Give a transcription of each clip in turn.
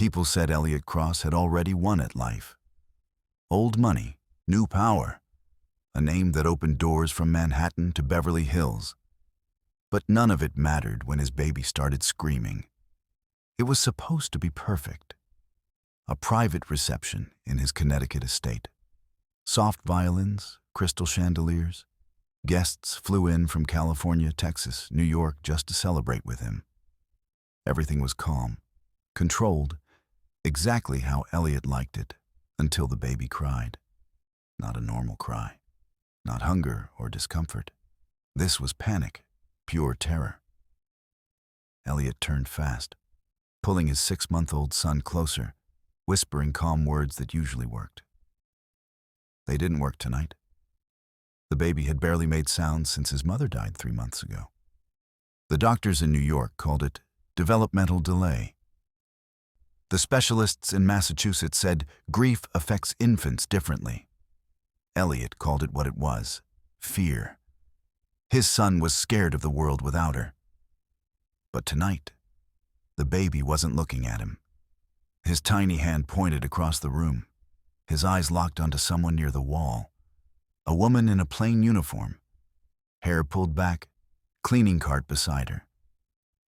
People said Elliot Cross had already won at life. Old money, new power, a name that opened doors from Manhattan to Beverly Hills. But none of it mattered when his baby started screaming. It was supposed to be perfect. A private reception in his Connecticut estate. Soft violins, crystal chandeliers. Guests flew in from California, Texas, New York just to celebrate with him. Everything was calm, controlled, exactly how Elliot liked it, until the baby cried. Not a normal cry. Not hunger or discomfort. This was panic, pure terror. Elliot turned fast, pulling his 6-month-old son closer, whispering calm words that usually worked. They didn't work tonight. The baby had barely made sounds since his mother died 3 months ago. The doctors in New York called it developmental delay. The specialists in Massachusetts said grief affects infants differently. Elliot called it what it was, fear. His son was scared of the world without her. But tonight, the baby wasn't looking at him. His tiny hand pointed across the room. His eyes locked onto someone near the wall. A woman in a plain uniform, hair pulled back, cleaning cart beside her.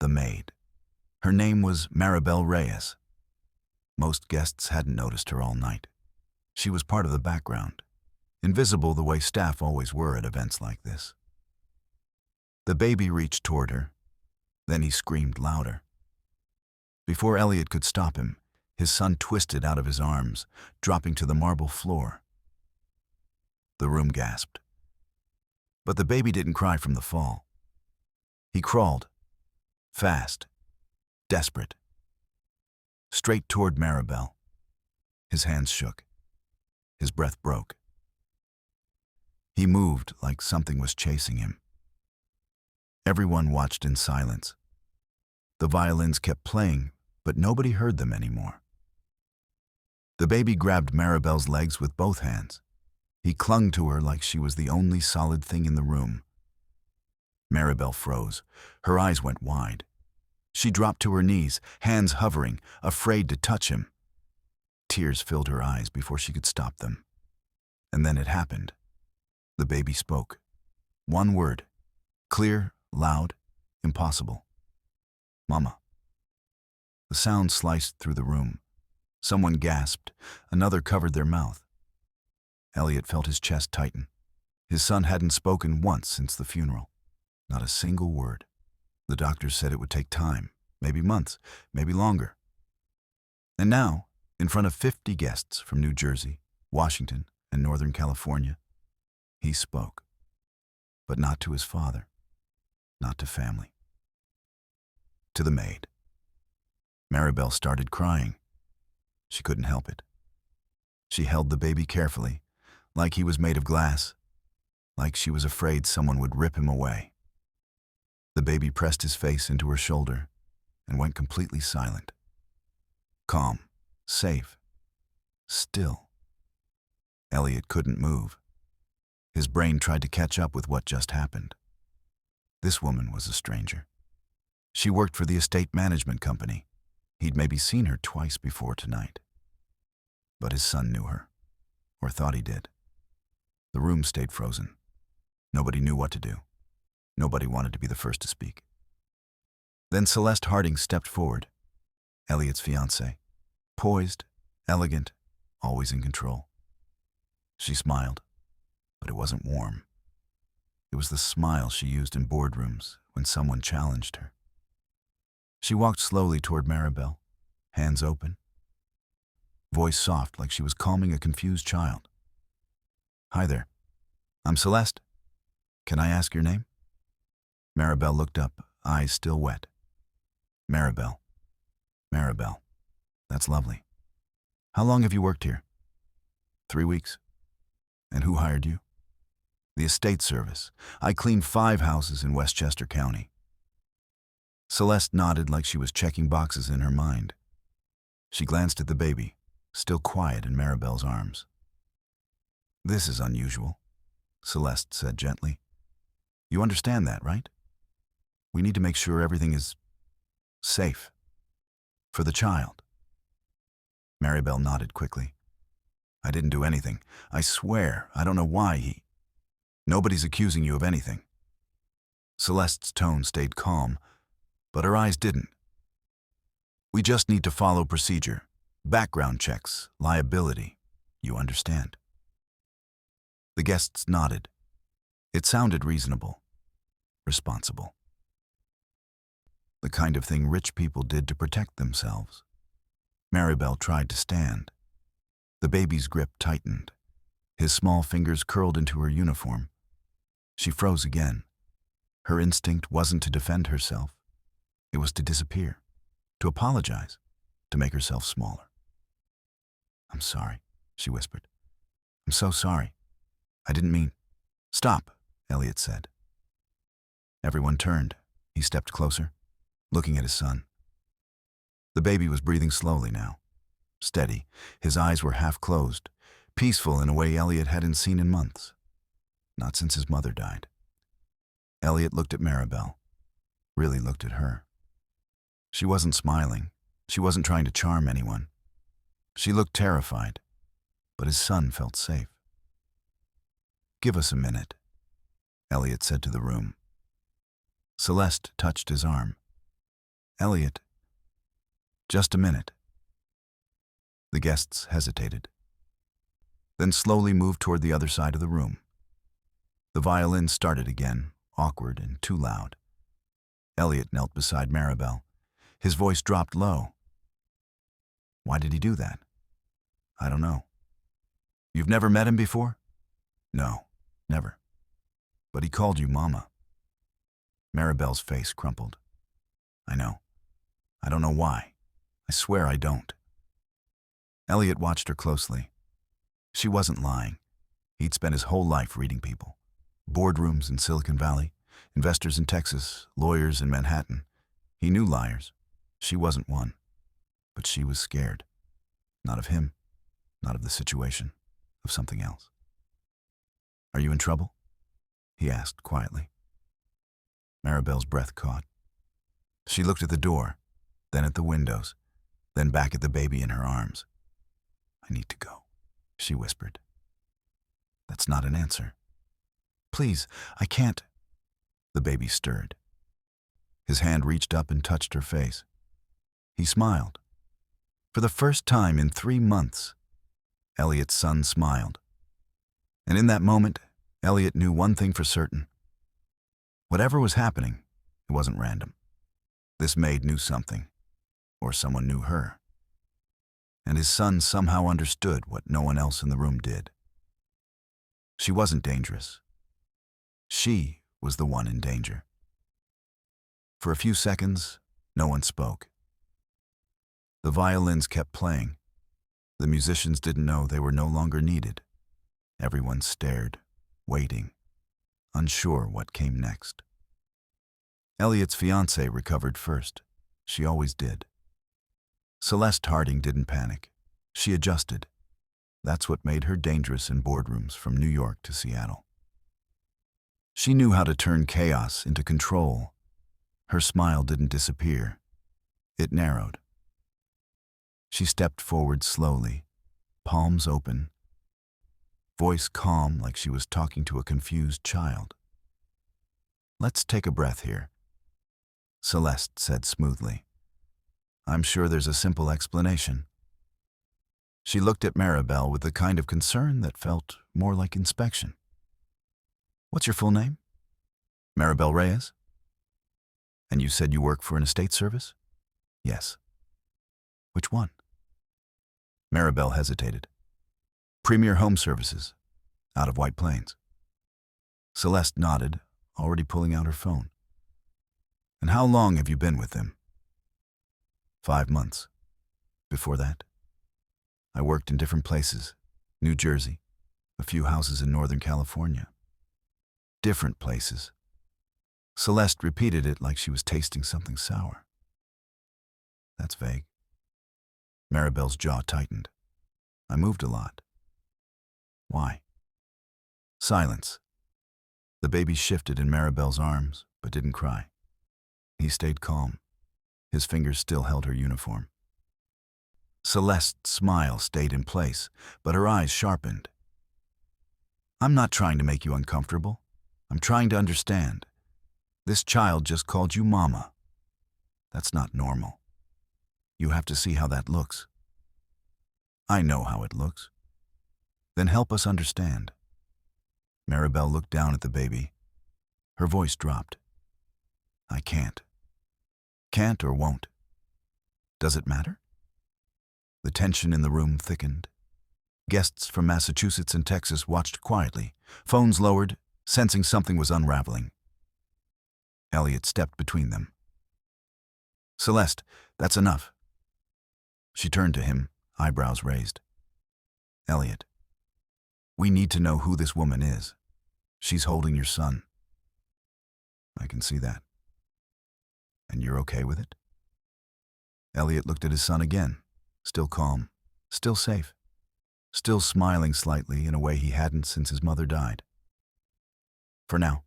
The maid. Her name was Maribel Reyes. Most guests hadn't noticed her all night. She was part of the background, invisible the way staff always were at events like this. The baby reached toward her. Then he screamed louder. Before Elliot could stop him, his son twisted out of his arms, dropping to the marble floor. The room gasped. But the baby didn't cry from the fall. He crawled, fast, desperate, straight toward Maribel. His hands shook. His breath broke. He moved like something was chasing him. Everyone watched in silence. The violins kept playing, but nobody heard them anymore. The baby grabbed Maribel's legs with both hands. He clung to her like she was the only solid thing in the room. Maribel froze. Her eyes went wide. She dropped to her knees, hands hovering, afraid to touch him. Tears filled her eyes before she could stop them. And then it happened. The baby spoke. One word. Clear, loud, impossible. Mama. The sound sliced through the room. Someone gasped. Another covered their mouth. Elliot felt his chest tighten. His son hadn't spoken once since the funeral. Not a single word. The doctors said it would take time, maybe months, maybe longer. And now, in front of 50 guests from New Jersey, Washington, and Northern California, he spoke. But not to his father, not to family. To the maid. Maribel started crying. She couldn't help it. She held the baby carefully, like he was made of glass, like she was afraid someone would rip him away. The baby pressed his face into her shoulder and went completely silent. Calm, safe, still. Elliot couldn't move. His brain tried to catch up with what just happened. This woman was a stranger. She worked for the estate management company. He'd maybe seen her twice before tonight. But his son knew her, or thought he did. The room stayed frozen. Nobody knew what to do. Nobody wanted to be the first to speak. Then Celeste Harding stepped forward, Elliot's fiancée, poised, elegant, always in control. She smiled, but it wasn't warm. It was the smile she used in boardrooms when someone challenged her. She walked slowly toward Maribel, hands open, voice soft like she was calming a confused child. Hi there. I'm Celeste. Can I ask your name? Maribel looked up, eyes still wet. Maribel. Maribel. That's lovely. How long have you worked here? 3 weeks. And who hired you? The estate service. I cleaned 5 houses in Westchester County. Celeste nodded like she was checking boxes in her mind. She glanced at the baby, still quiet in Maribel's arms. This is unusual, Celeste said gently. You understand that, right? We need to make sure everything is safe. For the child. Maribel nodded quickly. I didn't do anything. I swear, I don't know why he... Nobody's accusing you of anything. Celeste's tone stayed calm, but her eyes didn't. We just need to follow procedure. Background checks, liability. You understand? The guests nodded. It sounded reasonable, responsible. The kind of thing rich people did to protect themselves. Maribel tried to stand. The baby's grip tightened. His small fingers curled into her uniform. She froze again. Her instinct wasn't to defend herself. It was to disappear, to apologize, to make herself smaller. I'm sorry, she whispered. I'm so sorry. I didn't mean... Stop, Elliot said. Everyone turned. He stepped closer, looking at his son. The baby was breathing slowly now, steady. His eyes were half closed, peaceful in a way Elliot hadn't seen in months. Not since his mother died. Elliot looked at Maribel, really looked at her. She wasn't smiling. She wasn't trying to charm anyone. She looked terrified, but his son felt safe. Give us a minute, Elliot said to the room. Celeste touched his arm. Elliot, just a minute. The guests hesitated, then slowly moved toward the other side of the room. The violin started again, awkward and too loud. Elliot knelt beside Maribel. His voice dropped low. Why did he do that? I don't know. You've never met him before? No, never. But he called you Mama. Maribel's face crumpled. I know. I don't know why. I swear I don't. Elliot watched her closely. She wasn't lying. He'd spent his whole life reading people. Boardrooms in Silicon Valley, investors in Texas, lawyers in Manhattan. He knew liars. She wasn't one. But she was scared. Not of him, not of the situation, of something else. Are you in trouble? He asked quietly. Maribel's breath caught. She looked at the door, then at the windows, then back at the baby in her arms. I need to go, she whispered. That's not an answer. Please, I can't. The baby stirred. His hand reached up and touched her face. He smiled. For the first time in 3 months, Elliot's son smiled. And in that moment, Elliot knew one thing for certain. Whatever was happening, it wasn't random. This maid knew something, or someone knew her. And his son somehow understood what no one else in the room did. She wasn't dangerous. She was the one in danger. For a few seconds, no one spoke. The violins kept playing. The musicians didn't know they were no longer needed. Everyone stared, waiting, unsure what came next. Elliot's fiancée recovered first. She always did. Celeste Harding didn't panic. She adjusted. That's what made her dangerous in boardrooms from New York to Seattle. She knew how to turn chaos into control. Her smile didn't disappear. It narrowed. She stepped forward slowly, palms open, voice calm like she was talking to a confused child. Let's take a breath here, Celeste said smoothly. I'm sure there's a simple explanation. She looked at Maribel with the kind of concern that felt more like inspection. What's your full name? Maribel Reyes? And you said you work for an estate service? Yes. Which one? Maribel hesitated. Premier Home Services, out of White Plains. Celeste nodded, already pulling out her phone. And how long have you been with them? 5 months. Before that, I worked in different places. New Jersey, a few houses in Northern California. Different places. Celeste repeated it like she was tasting something sour. That's vague. Maribel's jaw tightened. I moved a lot. Why? Silence. The baby shifted in Maribel's arms, but didn't cry. He stayed calm. His fingers still held her uniform. Celeste's smile stayed in place, but her eyes sharpened. I'm not trying to make you uncomfortable. I'm trying to understand. This child just called you Mama. That's not normal. You have to see how that looks. I know how it looks. Then help us understand. Maribel looked down at the baby. Her voice dropped. I can't. Can't or won't. Does it matter? The tension in the room thickened. Guests from Massachusetts and Texas watched quietly, phones lowered, sensing something was unraveling. Elliot stepped between them. Celeste, that's enough. She turned to him, eyebrows raised. Elliot, we need to know who this woman is. She's holding your son. I can see that. And you're okay with it? Elliot looked at his son again, still calm, still safe, still smiling slightly in a way he hadn't since his mother died. For now.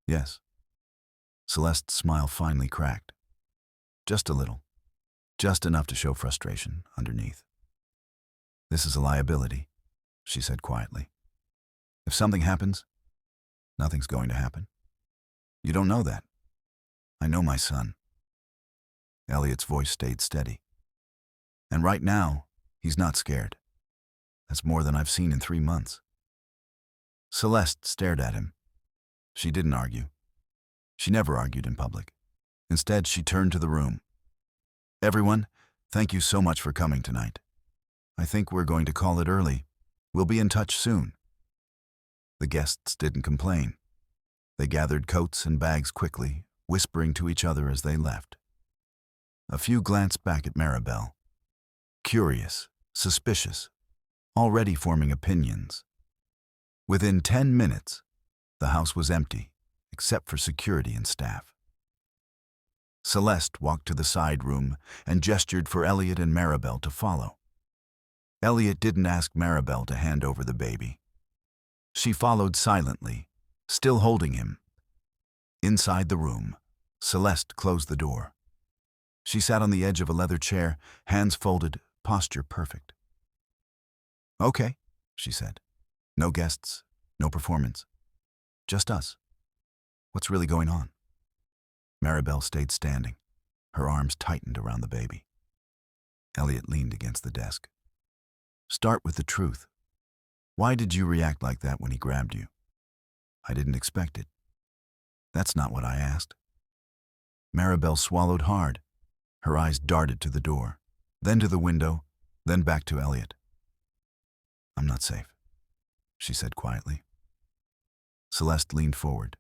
Yes. Celeste's smile finally cracked. Just a little. Just enough to show frustration underneath. This is a liability, she said quietly. If something happens, nothing's going to happen. You don't know that. I know my son. Elliot's voice stayed steady. And right now, he's not scared. That's more than I've seen in 3 months. Celeste stared at him. She didn't argue. She never argued in public. Instead, she turned to the room. Everyone, thank you so much for coming tonight. I think we're going to call it early. We'll be in touch soon. The guests didn't complain. They gathered coats and bags quickly, whispering to each other as they left. A few glanced back at Maribel. Curious, suspicious, already forming opinions. Within 10 minutes, the house was empty, except for security and staff. Celeste walked to the side room and gestured for Elliot and Maribel to follow. Elliot didn't ask Maribel to hand over the baby. She followed silently, still holding him. Inside the room, Celeste closed the door. She sat on the edge of a leather chair, hands folded, posture perfect. Okay, she said. No guests, no performance. Just us. What's really going on? Maribel stayed standing. Her arms tightened around the baby. Elliot leaned against the desk. Start with the truth. Why did you react like that when he grabbed you? I didn't expect it. That's not what I asked. Maribel swallowed hard. Her eyes darted to the door, then to the window, then back to Elliot. I'm not safe, she said quietly. Celeste leaned forward.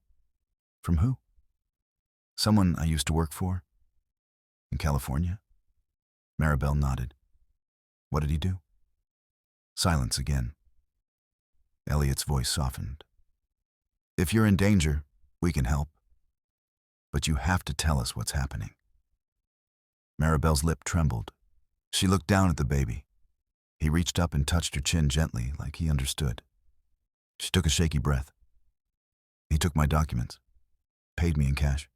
From who? Someone I used to work for? In California? Maribel nodded. What did he do? Silence again. Elliot's voice softened. If you're in danger, we can help. But you have to tell us what's happening. Maribel's lip trembled. She looked down at the baby. He reached up and touched her chin gently, like he understood. She took a shaky breath. He took my documents, paid me in cash,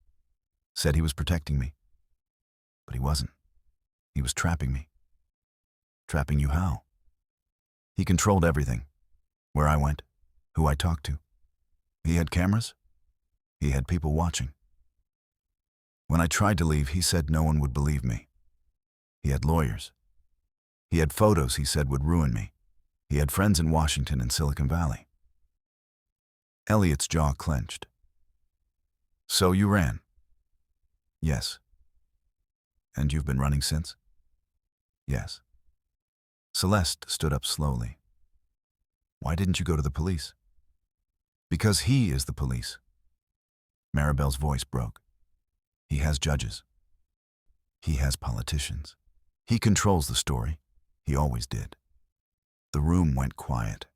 said he was protecting me. But he wasn't. He was trapping me. Trapping you how? He controlled everything. Where I went, who I talked to. He had cameras. He had people watching. When I tried to leave, he said no one would believe me. He had lawyers. He had photos he said would ruin me. He had friends in Washington and Silicon Valley. Elliot's jaw clenched. So you ran? Yes. And you've been running since? Yes. Celeste stood up slowly. Why didn't you go to the police? Because he is the police. Maribel's voice broke. He has judges. He has politicians. He controls the story. He always did. The room went quiet.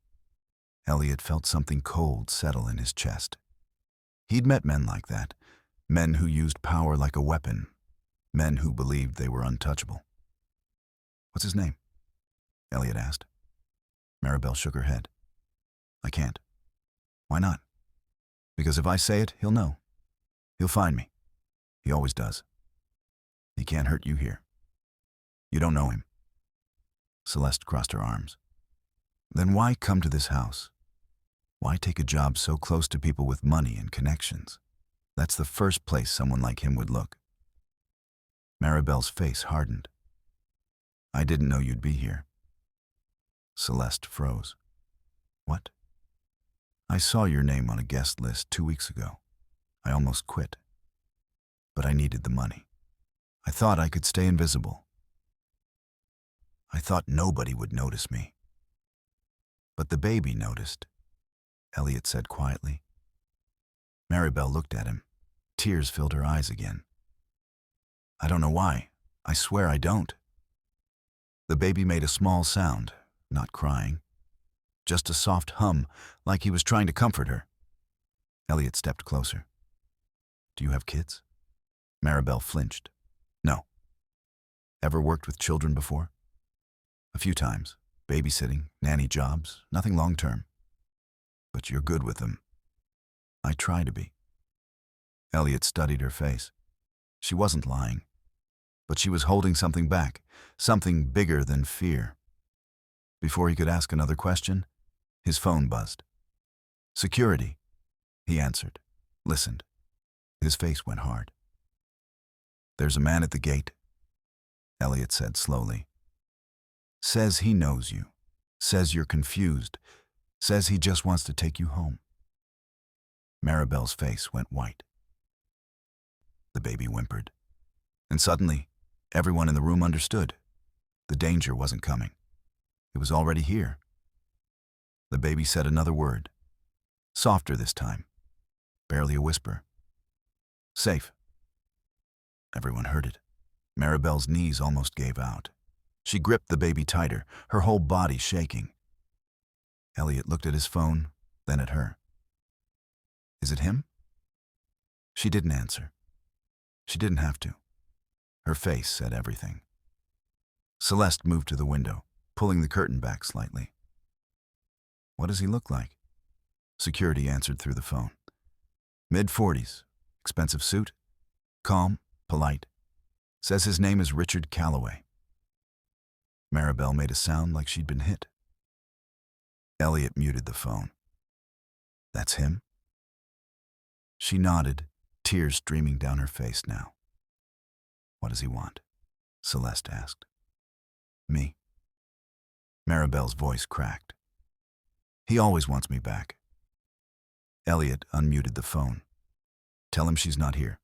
Elliot felt something cold settle in his chest. He'd met men like that, men who used power like a weapon, men who believed they were untouchable. What's his name? Elliot asked. Maribel shook her head. I can't. Why not? Because if I say it, he'll know. He'll find me. He always does. He can't hurt you here. You don't know him. Celeste crossed her arms. Then why come to this house? Why take a job so close to people with money and connections? That's the first place someone like him would look. Maribel's face hardened. I didn't know you'd be here. Celeste froze. What? I saw your name on a guest list 2 weeks ago. I almost quit. But I needed the money. I thought I could stay invisible. I thought nobody would notice me. But the baby noticed, Elliot said quietly. Maribel looked at him. Tears filled her eyes again. I don't know why. I swear I don't. The baby made a small sound, not crying. Just a soft hum, like he was trying to comfort her. Elliot stepped closer. Do you have kids? Maribel flinched. No. Ever worked with children before? A few times. Babysitting, nanny jobs, nothing long-term. But you're good with them. I try to be. Elliot studied her face. She wasn't lying. But she was holding something back, something bigger than fear. Before he could ask another question, his phone buzzed. Security, he answered, listened. His face went hard. There's a man at the gate, Elliot said slowly. Says he knows you, says you're confused, says he just wants to take you home. Maribel's face went white. The baby whimpered. And suddenly, everyone in the room understood. The danger wasn't coming. It was already here. The baby said another word. Softer this time. Barely a whisper. Safe. Everyone heard it. Maribel's knees almost gave out. She gripped the baby tighter, her whole body shaking. Elliot looked at his phone, then at her. Is it him? She didn't answer. She didn't have to. Her face said everything. Celeste moved to the window, pulling the curtain back slightly. What does he look like? Security answered through the phone. Mid-40s, expensive suit, calm, polite. Says his name is Richard Calloway. Maribel made a sound like she'd been hit. Elliot muted the phone. That's him? She nodded, tears streaming down her face now. What does he want? Celeste asked. Me. Maribel's voice cracked. He always wants me back. Elliot unmuted the phone. Tell him she's not here.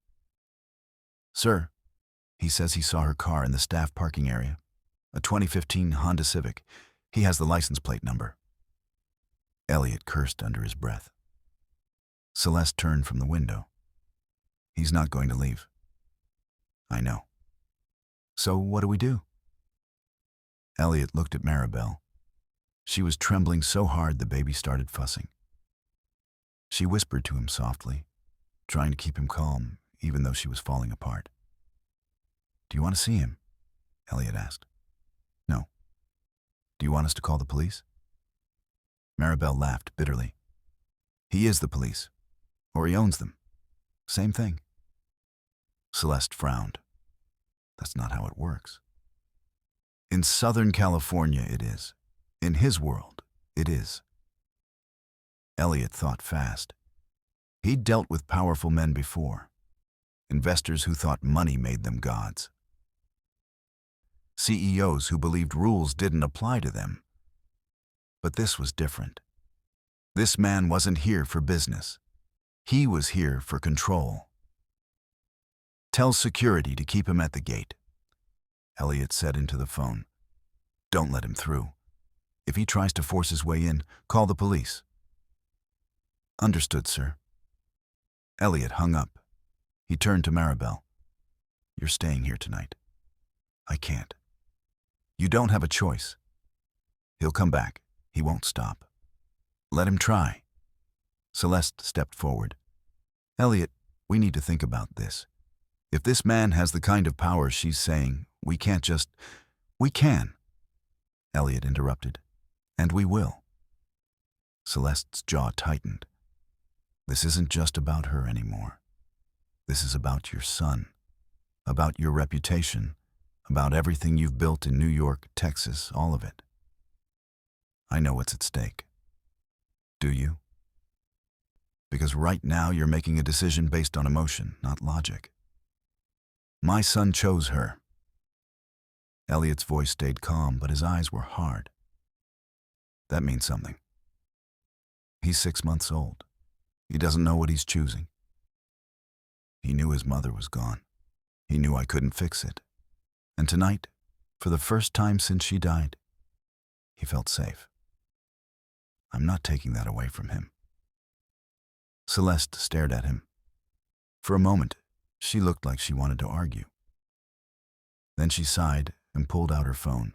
Sir, he says he saw her car in the staff parking area. A 2015 Honda Civic. He has the license plate number. Elliot cursed under his breath. Celeste turned from the window. He's not going to leave. I know. So what do we do? Elliot looked at Maribel. She was trembling so hard the baby started fussing. She whispered to him softly, trying to keep him calm, even though she was falling apart. Do you want to see him? Elliot asked. No. Do you want us to call the police? Maribel laughed bitterly. He is the police. Or he owns them. Same thing. Celeste frowned. That's not how it works. In Southern California, it is. In his world, it is. Elliot thought fast. He'd dealt with powerful men before. Investors who thought money made them gods. CEOs who believed rules didn't apply to them. But this was different. This man wasn't here for business. He was here for control. Tell security to keep him at the gate, Elliot said into the phone. Don't let him through. If he tries to force his way in, call the police. Understood, sir. Elliot hung up. He turned to Maribel. You're staying here tonight. I can't. You don't have a choice. He'll come back. He won't stop. Let him try. Celeste stepped forward. Elliot, we need to think about this. If this man has the kind of power she's saying, we can't just... We can. Elliot interrupted. And we will. Celeste's jaw tightened. This isn't just about her anymore. This is about your son. About your reputation. about everything you've built in New York, Texas, all of it. I know what's at stake. Do you? Because right now you're making a decision based on emotion, not logic. My son chose her. Elliot's voice stayed calm, but his eyes were hard. That means something. He's 6 months old. He doesn't know what he's choosing. He knew his mother was gone. He knew I couldn't fix it. And tonight, for the first time since she died, he felt safe. I'm not taking that away from him. Celeste stared at him. For a moment, she looked like she wanted to argue. Then she sighed and pulled out her phone.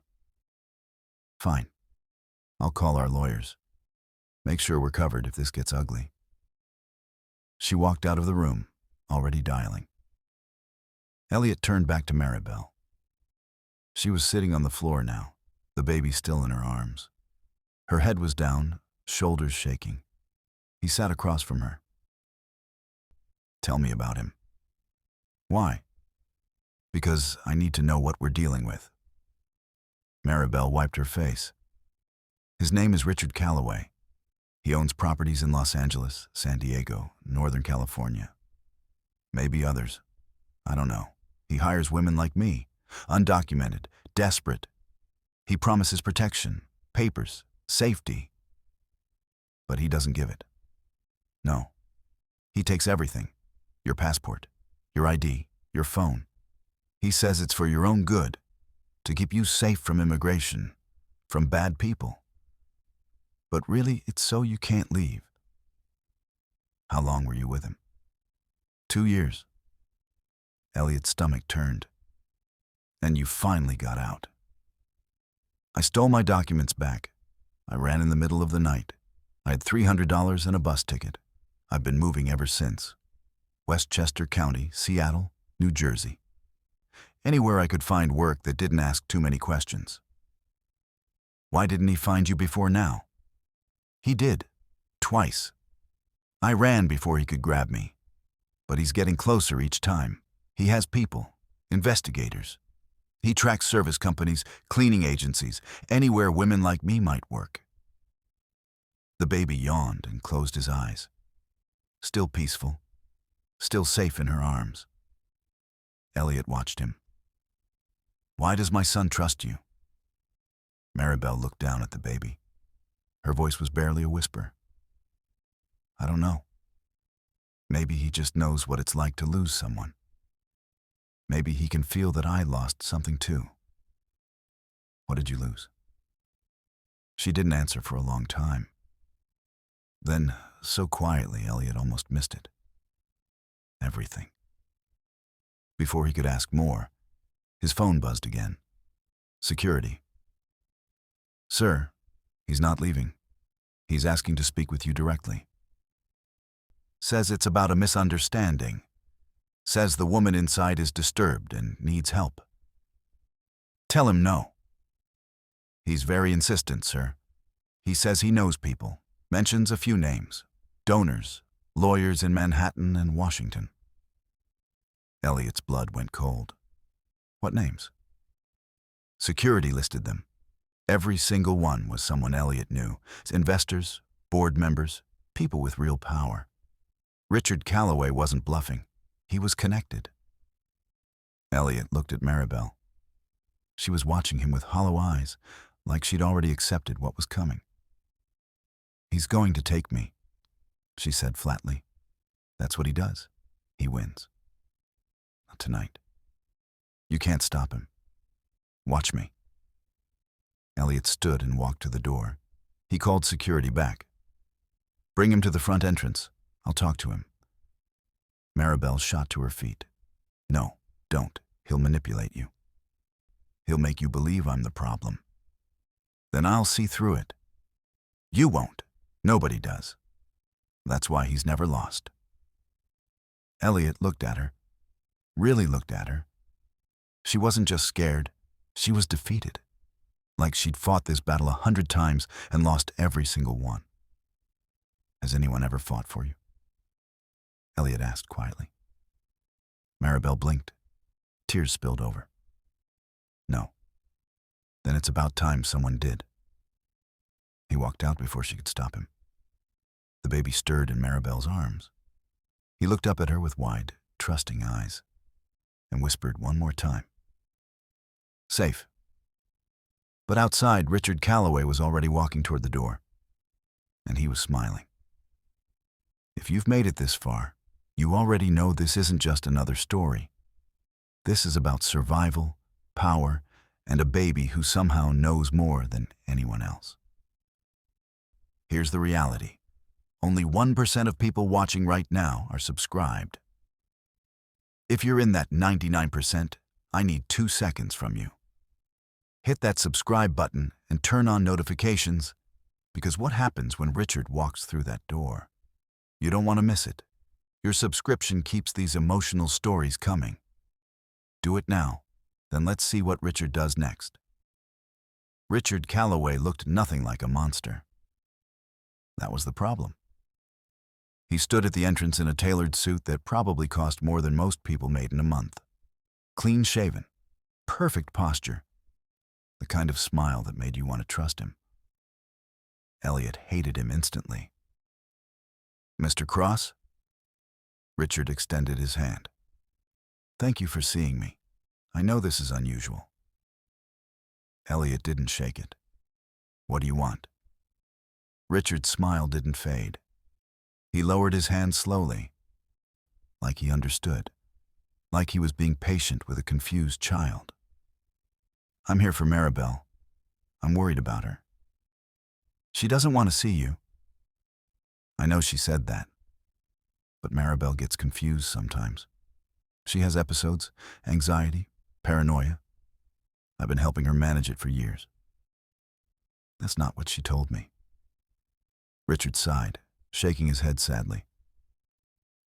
Fine. I'll call our lawyers. Make sure we're covered if this gets ugly. She walked out of the room, already dialing. Elliot turned back to Maribel. She was sitting on the floor now, the baby still in her arms. Her head was down, shoulders shaking. He sat across from her. Tell me about him. Why? Because I need to know what we're dealing with. Maribel wiped her face. His name is Richard Calloway. He owns properties in Los Angeles, San Diego, Northern California. Maybe others. I don't know. He hires women like me, undocumented, desperate. He promises protection, papers, safety. But he doesn't give it. No. He takes everything. Your passport, your ID, your phone. He says it's for your own good, to keep you safe from immigration, from bad people. But really, it's so you can't leave. How long were you with him? 2 years. Elliot's stomach turned. And you finally got out. I stole my documents back. I ran in the middle of the night. I had $300 and a bus ticket. I've been moving ever since. Westchester County, Seattle, New Jersey. Anywhere I could find work that didn't ask too many questions. Why didn't he find you before now? He did. Twice. I ran before he could grab me. But he's getting closer each time. He has people, investigators. He tracks service companies, cleaning agencies, anywhere women like me might work. The baby yawned and closed his eyes. Still peaceful, still safe in her arms. Elliot watched him. Why does my son trust you? Maribel looked down at the baby. Her voice was barely a whisper. I don't know. Maybe he just knows what it's like to lose someone. Maybe he can feel that I lost something too. What did you lose? She didn't answer for a long time. Then, so quietly, Elliot almost missed it. Everything. Before he could ask more, his phone buzzed again. Security. Sir, he's not leaving. He's asking to speak with you directly. Says it's about a misunderstanding. Says the woman inside is disturbed and needs help. Tell him no. He's very insistent, sir. He says he knows people, mentions a few names, donors, lawyers in Manhattan and Washington. Elliot's blood went cold. What names? Security listed them. Every single one was someone Elliot knew. Investors, board members, people with real power. Richard Calloway wasn't bluffing. He was connected. Elliot looked at Maribel. She was watching him with hollow eyes, like she'd already accepted what was coming. He's going to take me, she said flatly. That's what he does. He wins. Not tonight. You can't stop him. Watch me. Elliot stood and walked to the door. He called security back. Bring him to the front entrance. I'll talk to him. Maribel shot to her feet. No, don't. He'll manipulate you. He'll make you believe I'm the problem. Then I'll see through it. You won't. Nobody does. That's why he's never lost. Elliot looked at her. Really looked at her. She wasn't just scared. She was defeated. Like she'd fought this battle 100 times and lost every single one. Has anyone ever fought for you? Elliot asked quietly. Maribel blinked. Tears spilled over. No. Then it's about time someone did. He walked out before she could stop him. The baby stirred in Maribel's arms. He looked up at her with wide, trusting eyes and whispered one more time. Safe. But outside, Richard Calloway was already walking toward the door, and he was smiling. If you've made it this far, you already know this isn't just another story. This is about survival, power, and a baby who somehow knows more than anyone else. Here's the reality. Only 1% of people watching right now are subscribed. If you're in that 99%, I need 2 seconds from you. Hit that subscribe button and turn on notifications, because what happens when Richard walks through that door? You don't want to miss it. Your subscription keeps these emotional stories coming. Do it now, then let's see what Richard does next. Richard Calloway looked nothing like a monster. That was the problem. He stood at the entrance in a tailored suit that probably cost more than most people made in a month. Clean shaven, perfect posture, the kind of smile that made you want to trust him. Elliot hated him instantly. Mr. Cross? Richard extended his hand. Thank you for seeing me. I know this is unusual. Elliot didn't shake it. What do you want? Richard's smile didn't fade. He lowered his hand slowly, like he understood, like he was being patient with a confused child. I'm here for Maribel. I'm worried about her. She doesn't want to see you. I know she said that, but Maribel gets confused sometimes. She has episodes, anxiety, paranoia. I've been helping her manage it for years. That's not what she told me. Richard sighed, shaking his head sadly.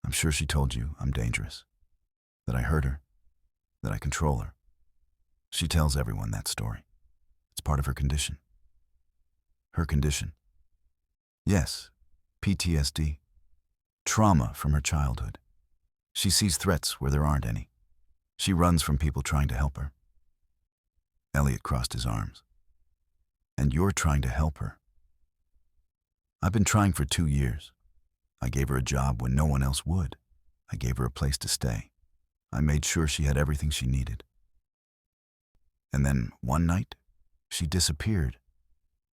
I'm sure she told you I'm dangerous, that I hurt her, that I control her. She tells everyone that story. It's part of her condition. Her condition? Yes, PTSD. Trauma from her childhood. She sees threats where there aren't any. She runs from people trying to help her. Elliot crossed his arms. And you're trying to help her. I've been trying for 2 years. I gave her a job when no one else would. I gave her a place to stay. I made sure she had everything she needed. And then one night, she disappeared.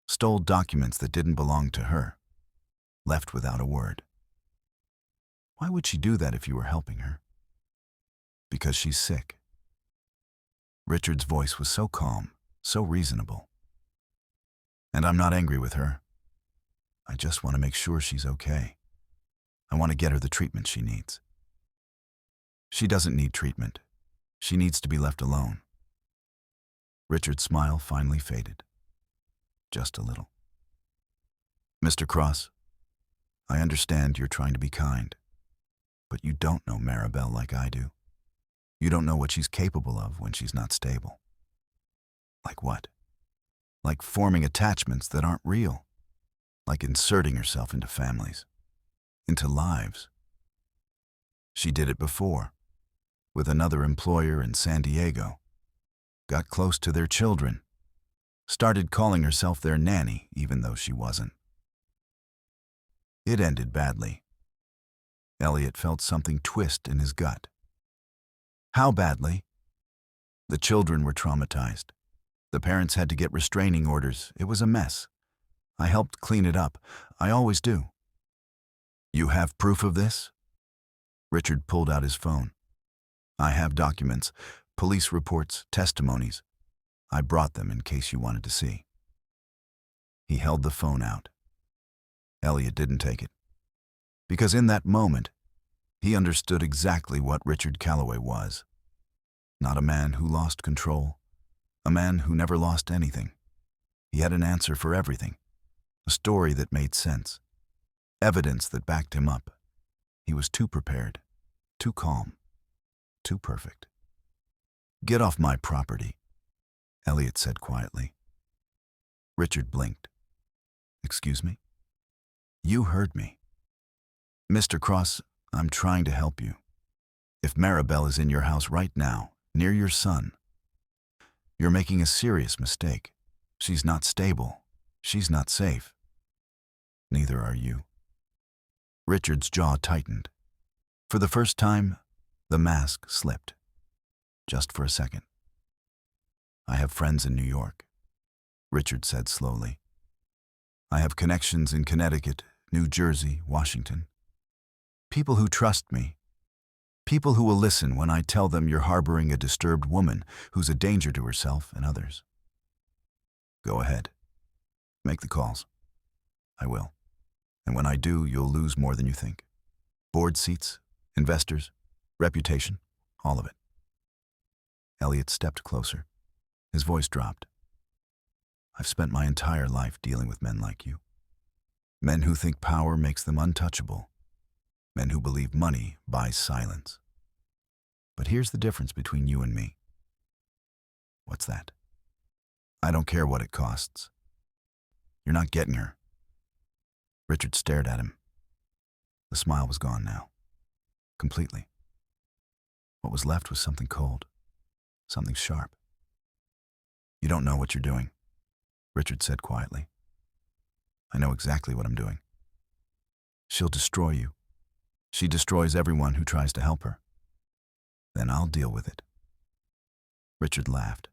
Stole documents that didn't belong to her. Left without a word. Why would she do that if you were helping her? Because she's sick. Richard's voice was so calm, so reasonable. And I'm not angry with her. I just want to make sure she's okay. I want to get her the treatment she needs. She doesn't need treatment. She needs to be left alone. Richard's smile finally faded. Just a little. Mr. Cross, I understand you're trying to be kind, but you don't know Maribel like I do. You don't know what she's capable of when she's not stable. Like what? Like forming attachments that aren't real. Like inserting herself into families, into lives. She did it before, with another employer in San Diego. Got close to their children. Started calling herself their nanny, even though she wasn't. It ended badly. Elliot felt something twist in his gut. How badly? The children were traumatized. The parents had to get restraining orders. It was a mess. I helped clean it up. I always do. You have proof of this? Richard pulled out his phone. I have documents, police reports, testimonies. I brought them in case you wanted to see. He held the phone out. Elliot didn't take it. Because in that moment, he understood exactly what Richard Calloway was. Not a man who lost control. A man who never lost anything. He had an answer for everything. A story that made sense. Evidence that backed him up. He was too prepared, too calm, too perfect. Get off my property, Elliot said quietly. Richard blinked. Excuse me? You heard me. Mr. Cross, I'm trying to help you. If Maribel is in your house right now, near your son, You're making a serious mistake. She's not stable. She's not safe. Neither are you. Richard's jaw tightened. For the first time, the mask slipped. Just for a second. I have friends in New York, Richard said slowly. I have connections in Connecticut, New Jersey, Washington. People who trust me. People who will listen when I tell them you're harboring a disturbed woman who's a danger to herself and others. Go ahead. Make the calls. I will. And when I do, you'll lose more than you think. Board seats, investors, reputation, all of it. Elliot stepped closer. His voice dropped. I've spent my entire life dealing with men like you. Men who think power makes them untouchable. Men who believe money buys silence. But here's the difference between you and me. What's that? I don't care what it costs. You're not getting her. Richard stared at him. The smile was gone now. Completely. What was left was something cold. Something sharp. You don't know what you're doing, Richard said quietly. I know exactly what I'm doing. She'll destroy you. She destroys everyone who tries to help her. Then I'll deal with it. Richard laughed.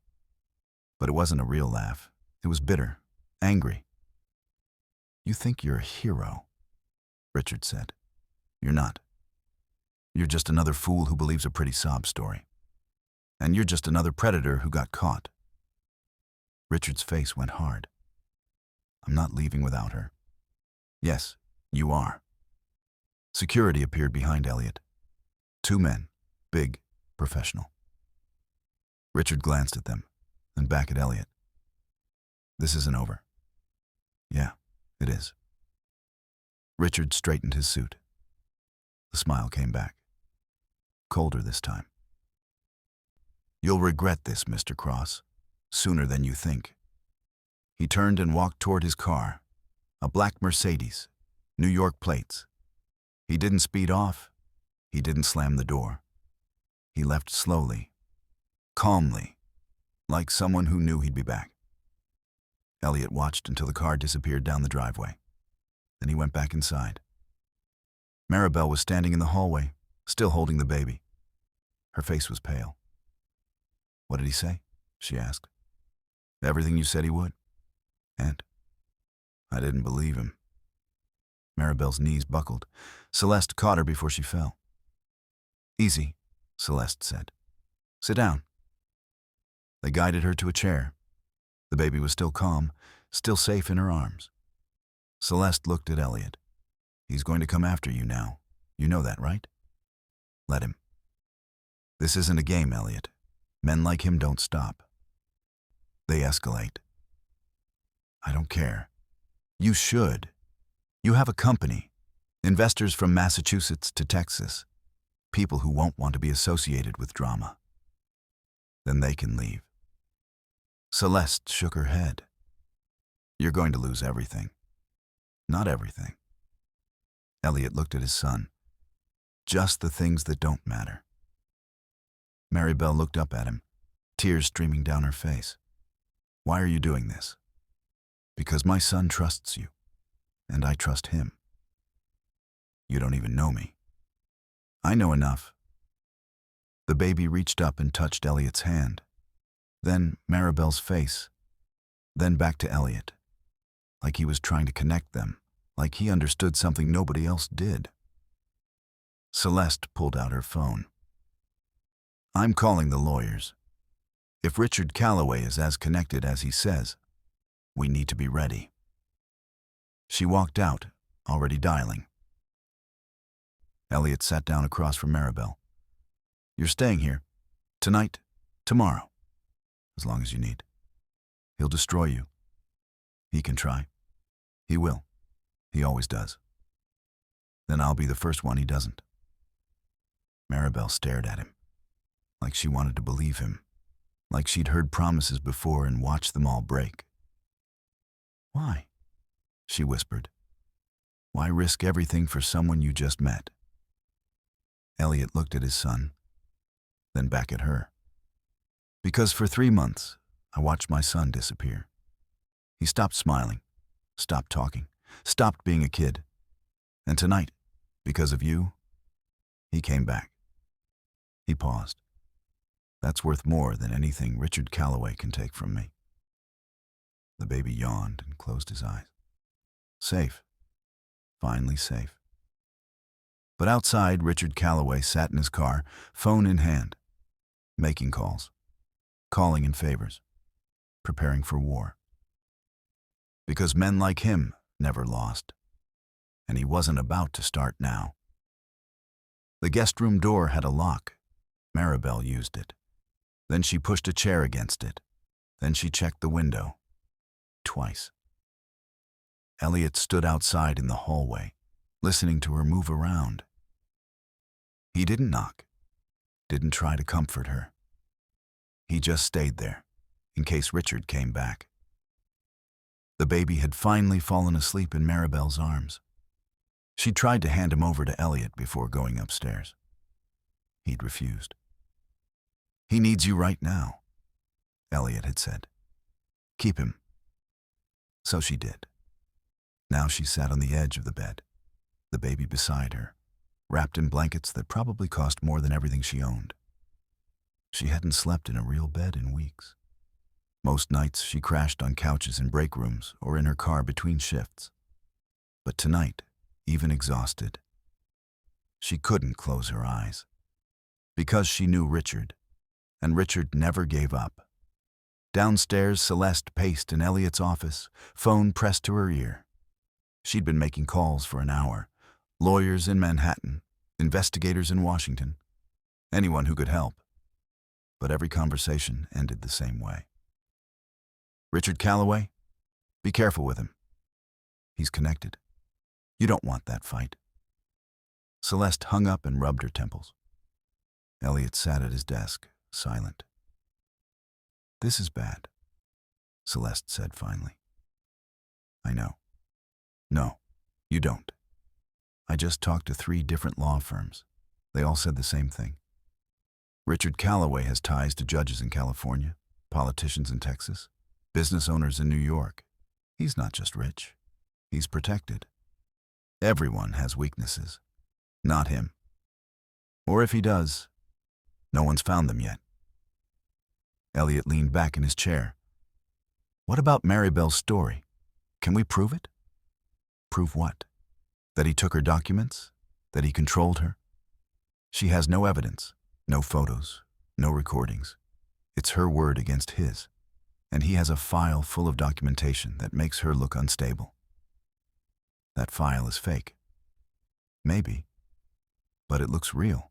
But it wasn't a real laugh. It was bitter, angry. You think you're a hero, Richard said. You're not. You're just another fool who believes a pretty sob story. And you're just another predator who got caught. Richard's face went hard. I'm not leaving without her. Yes, you are. Security appeared behind Elliot. 2 men, big, professional. Richard glanced at them, then back at Elliot. This isn't over. Yeah, it is. Richard straightened his suit. The smile came back. Colder this time. You'll regret this, Mr. Cross, sooner than you think. He turned and walked toward his car, a black Mercedes, New York plates. He didn't speed off. He didn't slam the door. He left slowly, calmly, like someone who knew he'd be back. Elliot watched until the car disappeared down the driveway. Then he went back inside. Maribel was standing in the hallway, still holding the baby. Her face was pale. What did he say? She asked. Everything you said he would. And I didn't believe him. Maribel's knees buckled. Celeste caught her before she fell. Easy, Celeste said. Sit down. They guided her to a chair. The baby was still calm, still safe in her arms. Celeste looked at Elliot. He's going to come after you now. You know that, right? Let him. This isn't a game, Elliot. Men like him don't stop. They escalate. I don't care. You should. You have a company. Investors from Massachusetts to Texas. People who won't want to be associated with drama. Then they can leave. Celeste shook her head. You're going to lose everything. Not everything. Elliot looked at his son. Just the things that don't matter. Maribel looked up at him, tears streaming down her face. Why are you doing this? Because my son trusts you, and I trust him. You don't even know me. I know enough. The baby reached up and touched Elliot's hand, then Maribel's face, then back to Elliot, like he was trying to connect them, like he understood something nobody else did. Celeste pulled out her phone. I'm calling the lawyers. If Richard Calloway is as connected as he says, we need to be ready. She walked out, already dialing. Elliot sat down across from Maribel. You're staying here. Tonight, tomorrow. As long as you need. He'll destroy you. He can try. He will. He always does. Then I'll be the first one he doesn't. Maribel stared at him, like she wanted to believe him, like she'd heard promises before and watched them all break. Why? She whispered. Why risk everything for someone you just met? Elliot looked at his son, then back at her. Because for 3 months, I watched my son disappear. He stopped smiling, stopped talking, stopped being a kid. And tonight, because of you, he came back. He paused. That's worth more than anything Richard Calloway can take from me. The baby yawned and closed his eyes. Safe. Finally safe. But outside, Richard Calloway sat in his car, phone in hand, making calls, calling in favors, preparing for war. Because men like him never lost, and he wasn't about to start now. The guest room door had a lock. Maribel used it. Then she pushed a chair against it. Then she checked the window. Twice. Elliot stood outside in the hallway, listening to her move around. He didn't knock, didn't try to comfort her. He just stayed there, in case Richard came back. The baby had finally fallen asleep in Maribel's arms. She tried to hand him over to Elliot before going upstairs. He'd refused. He needs you right now, Elliot had said. Keep him. So she did. Now she sat on the edge of the bed, the baby beside her, wrapped in blankets that probably cost more than everything she owned. She hadn't slept in a real bed in weeks. Most nights she crashed on couches in break rooms or in her car between shifts. But tonight, even exhausted, she couldn't close her eyes. Because she knew Richard, and Richard never gave up. Downstairs, Celeste paced in Elliot's office, phone pressed to her ear. She'd been making calls for an hour. Lawyers in Manhattan, investigators in Washington, anyone who could help. But every conversation ended the same way. Richard Calloway, be careful with him. He's connected. You don't want that fight. Celeste hung up and rubbed her temples. Elliot sat at his desk, silent. This is bad, Celeste said finally. I know. No, you don't. I just talked to 3 different law firms. They all said the same thing. Richard Calloway has ties to judges in California, politicians in Texas, business owners in New York. He's not just rich. He's protected. Everyone has weaknesses. Not him. Or if he does, no one's found them yet. Elliot leaned back in his chair. What about Maribel's story? Can we prove it? Prove what? That he took her documents? That he controlled her? She has no evidence, no photos, no recordings. It's her word against his, and he has a file full of documentation that makes her look unstable. That file is fake. Maybe, but it looks real.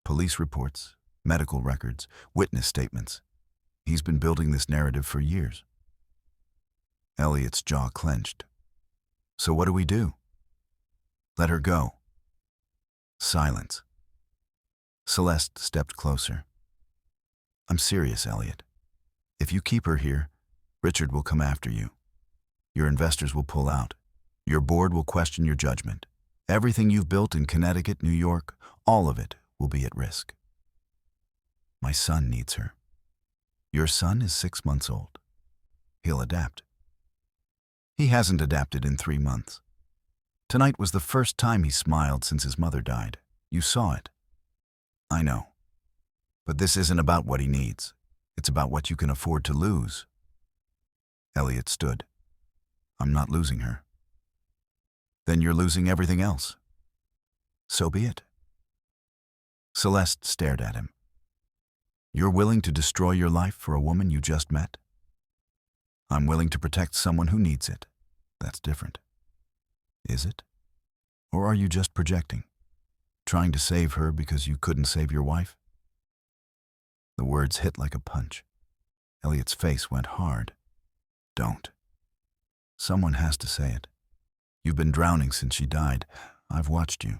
Police reports, medical records, witness statements. He's been building this narrative for years. Elliot's jaw clenched. So what do we do? Let her go. Silence. Celeste stepped closer. I'm serious, Elliot. If you keep her here, Richard will come after you. Your investors will pull out. Your board will question your judgment. Everything you've built in Connecticut, New York, all of it will be at risk. My son needs her. Your son is 6 months old. He'll adapt. He hasn't adapted in 3 months. Tonight was the first time he smiled since his mother died. You saw it. I know. But this isn't about what he needs. It's about what you can afford to lose. Elliot stood. I'm not losing her. Then you're losing everything else. So be it. Celeste stared at him. You're willing to destroy your life for a woman you just met? I'm willing to protect someone who needs it. That's different. Is it? Or are you just projecting? Trying to save her because you couldn't save your wife? The words hit like a punch. Elliot's face went hard. Don't. Someone has to say it. You've been drowning since she died. I've watched you.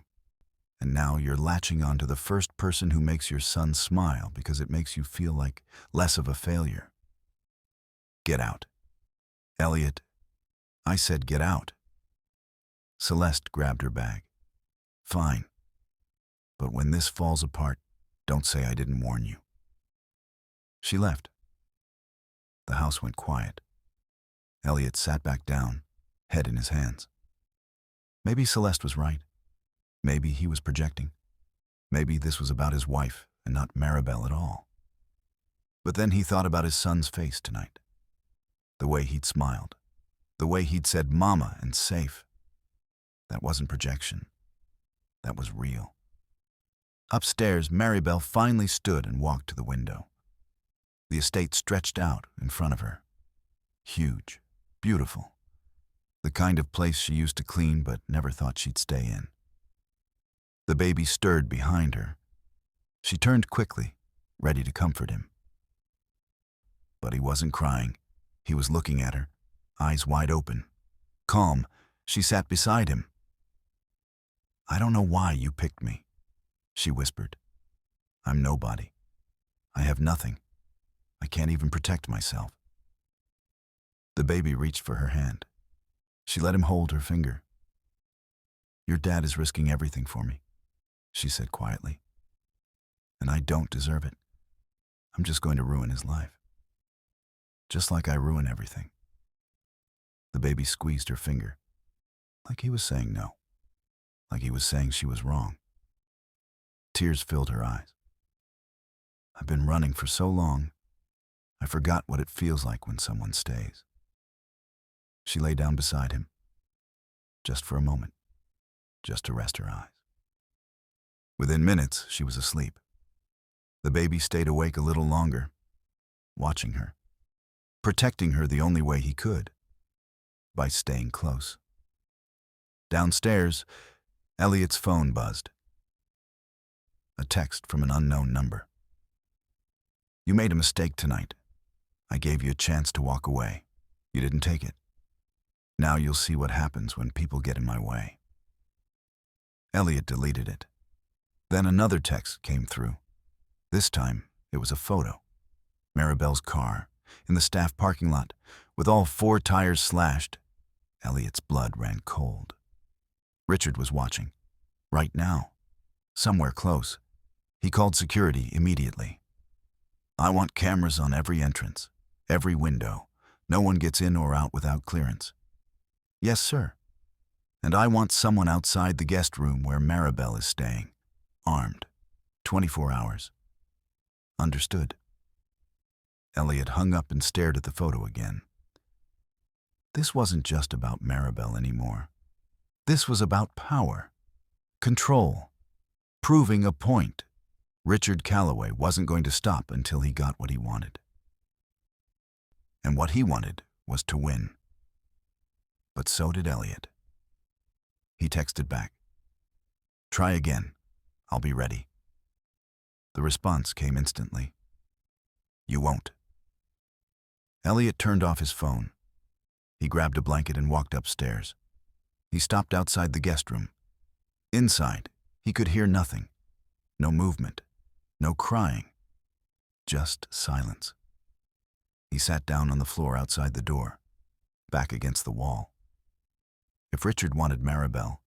And now you're latching on to the first person who makes your son smile because it makes you feel like less of a failure. Get out. Elliot, I said get out. Celeste grabbed her bag. Fine. But when this falls apart, don't say I didn't warn you. She left. The house went quiet. Elliot sat back down, head in his hands. Maybe Celeste was right. Maybe he was projecting. Maybe this was about his wife and not Maribel at all. But then he thought about his son's face tonight. The way he'd smiled. The way he'd said "mama" and "safe." That wasn't projection. That was real. Upstairs, Maribel finally stood and walked to the window. The estate stretched out in front of her. Huge, beautiful. The kind of place she used to clean but never thought she'd stay in. The baby stirred behind her. She turned quickly, ready to comfort him. But he wasn't crying. He was looking at her, eyes wide open. Calm, she sat beside him. "I don't know why you picked me," she whispered. "I'm nobody. I have nothing. I can't even protect myself." The baby reached for her hand. She let him hold her finger. "Your dad is risking everything for me," she said quietly. "And I don't deserve it. I'm just going to ruin his life. Just like I ruin everything." The baby squeezed her finger, like he was saying no, like he was saying she was wrong. Tears filled her eyes. "I've been running for so long, I forgot what it feels like when someone stays." She lay down beside him, just for a moment, just to rest her eyes. Within minutes, she was asleep. The baby stayed awake a little longer, watching her, protecting her the only way he could, by staying close. Downstairs, Elliot's phone buzzed. A text from an unknown number. "You made a mistake tonight. I gave you a chance to walk away. You didn't take it. Now you'll see what happens when people get in my way." Elliot deleted it. Then another text came through. This time, it was a photo. Maribel's car, in the staff parking lot, with all 4 tires slashed. Elliot's blood ran cold. Richard was watching. Right now. Somewhere close. He called security immediately. "I want cameras on every entrance, every window. No one gets in or out without clearance." "Yes, sir." "And I want someone outside the guest room where Maribel is staying, armed, 24 hours. "Understood." Elliot hung up and stared at the photo again. This wasn't just about Maribel anymore. This was about power, control, proving a point. Richard Calloway wasn't going to stop until he got what he wanted. And what he wanted was to win. But so did Elliot. He texted back, "Try again. I'll be ready." The response came instantly. "You won't." Elliot turned off his phone. He grabbed a blanket and walked upstairs. He stopped outside the guest room. Inside, he could hear nothing. No movement, no crying, just silence. He sat down on the floor outside the door, back against the wall. If Richard wanted Maribel,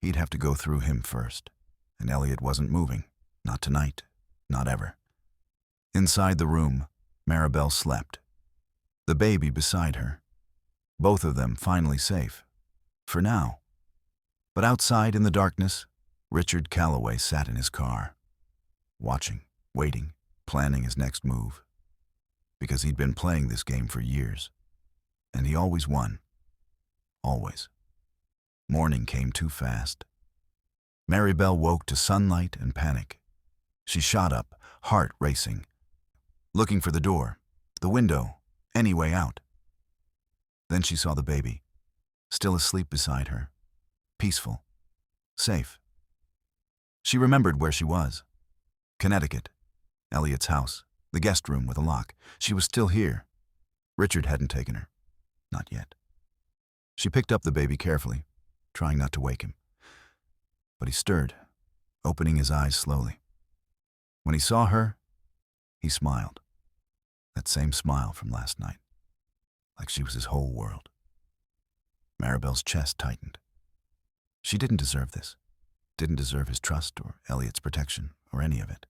he'd have to go through him first, and Elliot wasn't moving, not tonight, not ever. Inside the room, Maribel slept, the baby beside her, both of them finally safe, for now. But outside in the darkness, Richard Calloway sat in his car, watching, waiting, planning his next move. Because he'd been playing this game for years, and he always won. Always. Morning came too fast. Maribel woke to sunlight and panic. She shot up, heart racing, looking for the door, the window, any way out. Then she saw the baby, still asleep beside her, peaceful, safe. She remembered where she was. Connecticut, Elliot's house, the guest room with a lock. She was still here. Richard hadn't taken her. Not yet. She picked up the baby carefully, trying not to wake him. But he stirred, opening his eyes slowly. When he saw her, he smiled. That same smile from last night, like she was his whole world. Maribel's chest tightened. She didn't deserve this. Didn't deserve his trust or Elliot's protection or any of it.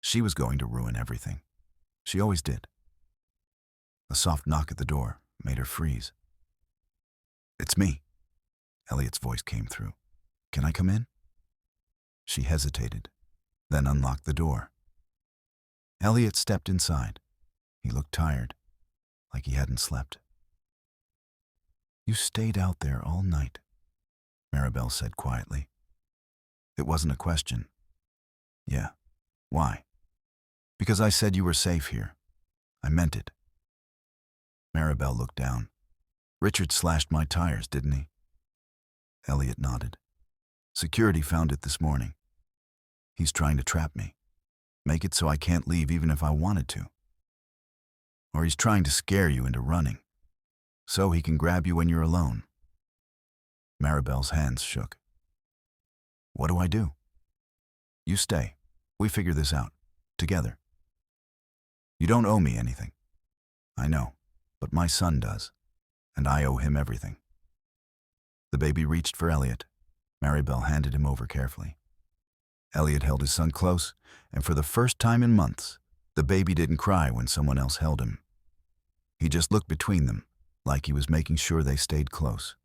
She was going to ruin everything. She always did. A soft knock at the door made her freeze. "It's me," Elliot's voice came through. "Can I come in?" She hesitated, then unlocked the door. Elliot stepped inside. He looked tired, like he hadn't slept. "You stayed out there all night," Maribel said quietly. It wasn't a question. "Yeah. Why?" "Because I said you were safe here. I meant it." Maribel looked down. "Richard slashed my tires, didn't he?" Elliot nodded. "Security found it this morning. He's trying to trap me. Make it so I can't leave even if I wanted to. Or he's trying to scare you into running, so he can grab you when you're alone." Maribel's hands shook. "What do I do?" "You stay. We figure this out. Together. You don't owe me anything. I know, but my son does, and I owe him everything." The baby reached for Elliot. Maribel handed him over carefully. Elliot held his son close, and for the first time in months, the baby didn't cry when someone else held him. He just looked between them, like he was making sure they stayed close.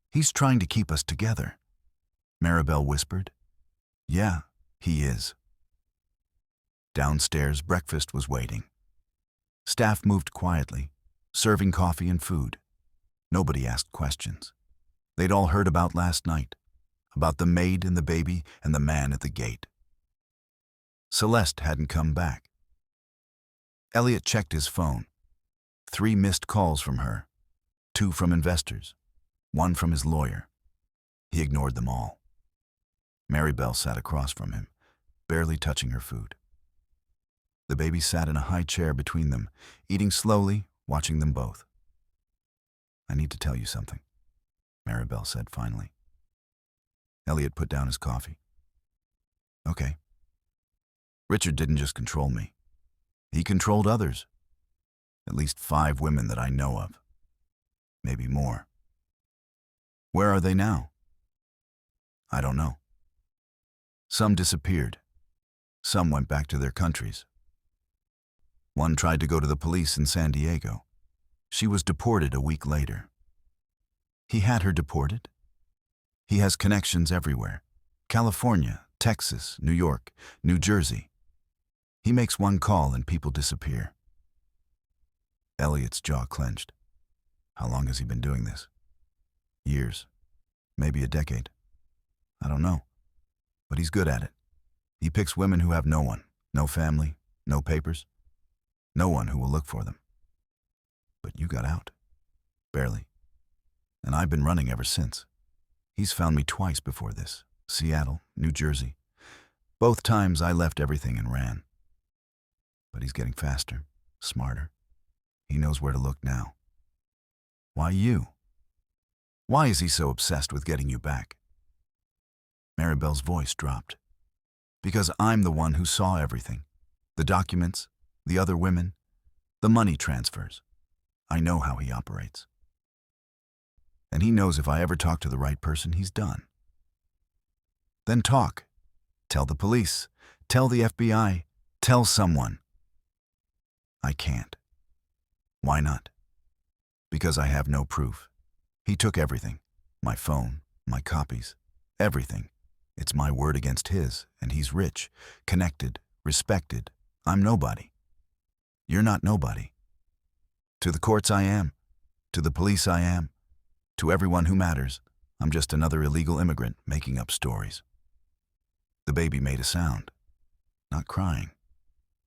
"He's trying to keep us together," Maribel whispered. "Yeah, he is." Downstairs, breakfast was waiting. Staff moved quietly, serving coffee and food. Nobody asked questions. They'd all heard about last night, about the maid and the baby and the man at the gate. Celeste hadn't come back. Elliot checked his phone. 3 missed calls from her, 2 from investors, 1 from his lawyer. He ignored them all. Maribel sat across from him, barely touching her food. The baby sat in a high chair between them, eating slowly, watching them both. "I need to tell you something," Maribel said finally. Elliot put down his coffee. "Okay. Richard didn't just control me. He controlled others. At least 5 women that I know of. Maybe more. Where are they now? I don't know. Some disappeared. Some went back to their countries. One tried to go to the police in San Diego. She was deported a week later. He had her deported? He has connections everywhere. California, Texas, New York, New Jersey. He makes one call and people disappear." Elliot's jaw clenched. "How long has he been doing this?" "Years. Maybe a decade. I don't know. But he's good at it. He picks women who have no one, no family, no papers. No one who will look for them. But you got out. Barely. And I've been running ever since. He's found me twice before this. Seattle, New Jersey. Both times I left everything and ran. But he's getting faster, smarter. He knows where to look now. Why you? Why is he so obsessed with getting you back?" Maribel's voice dropped. "Because I'm the one who saw everything. The documents, the other women, the money transfers. I know how he operates. And he knows if I ever talk to the right person, he's done. Then talk. Tell the police. Tell the FBI. Tell someone." "I can't." "Why not?" "Because I have no proof. He took everything. My phone, my copies, everything. It's my word against his, and he's rich, connected, respected. I'm nobody. You're not nobody. To the courts I am. To the police I am. To everyone who matters, I'm just another illegal immigrant making up stories." The baby made a sound. Not crying.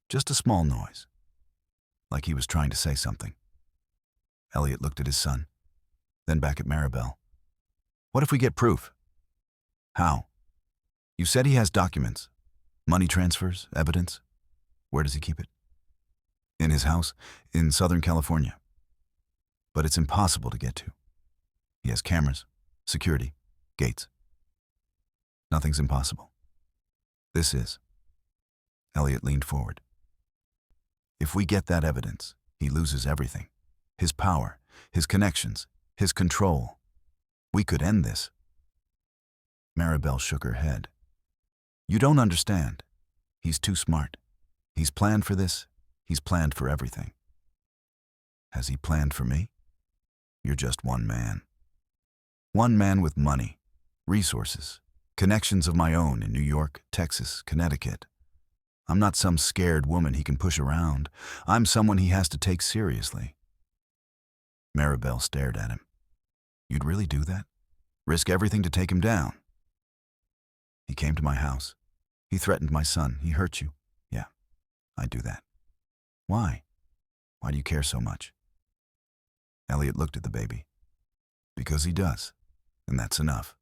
Just a small noise. Like he was trying to say something. Elliot looked at his son, then back at Maribel. "What if we get proof?" "How?" "You said he has documents. Money transfers, evidence. Where does he keep it?" "In his house, in Southern California. But it's impossible to get to. He has cameras, security, gates. Nothing's impossible. This is." Elliot leaned forward. "If we get that evidence, he loses everything. His power, his connections, his control. We could end this." Maribel shook her head. "You don't understand. He's too smart. He's planned for this. He's planned for everything. Has he planned for me? You're just one man. One man with money, resources, connections of my own in New York, Texas, Connecticut. I'm not some scared woman he can push around. I'm someone he has to take seriously. Maribel stared at him. You'd really do that? Risk everything to take him down? He came to my house. He threatened my son. He hurt you. Yeah, I'd do that. Why? Why do you care so much? Elliot looked at the baby. Because he does, and that's enough.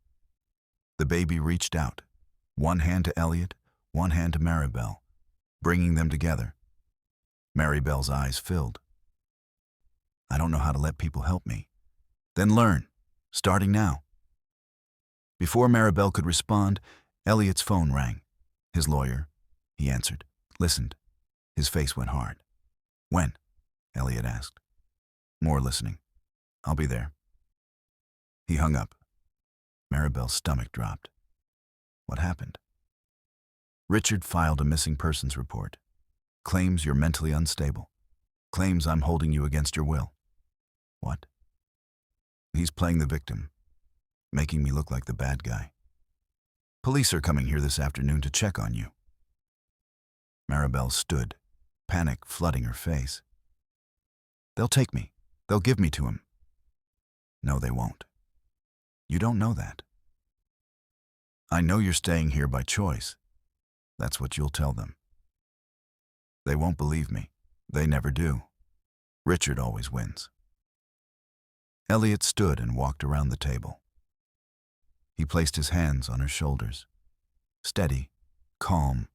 The baby reached out, one hand to Elliot, one hand to Maribel, bringing them together. Maribel's eyes filled. I don't know how to let people help me. Then learn, starting now. Before Maribel could respond, Elliot's phone rang. His lawyer. He answered, listened. His face went hard. When? Elliot asked. More listening. I'll be there. He hung up. Maribel's stomach dropped. What happened? Richard filed a missing persons report. Claims you're mentally unstable. Claims I'm holding you against your will. What? He's playing the victim, making me look like the bad guy. Police are coming here this afternoon to check on you. Maribel stood, panic flooding her face. They'll take me. They'll give me to him. No, they won't. You don't know that. I know you're staying here by choice. That's what you'll tell them. They won't believe me. They never do. Richard always wins. Elliot stood and walked around the table. He placed his hands on her shoulders. Steady, calm.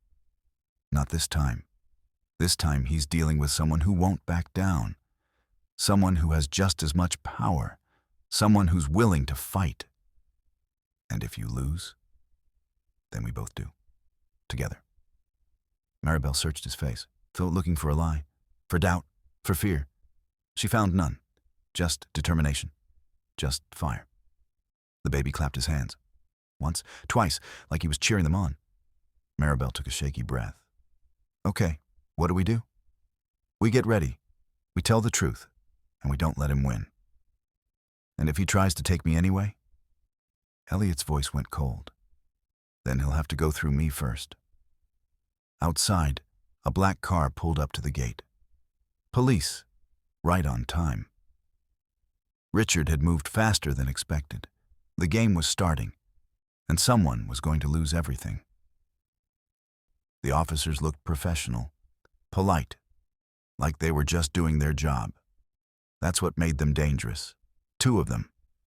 Not this time. This time he's dealing with someone who won't back down. Someone who has just as much power. Someone who's willing to fight. And if you lose, then we both do. Together. Maribel searched his face, looking for a lie, for doubt, for fear. She found none. Just determination. Just fire. The baby clapped his hands. Once, twice, like he was cheering them on. Maribel took a shaky breath. Okay, what do? We get ready. We tell the truth, and we don't let him win. And if he tries to take me anyway? Elliot's voice went cold. Then he'll have to go through me first. Outside, a black car pulled up to the gate. Police, right on time. Richard had moved faster than expected. The game was starting, and someone was going to lose everything. The officers looked professional, polite, like they were just doing their job. That's what made them dangerous. Two of them,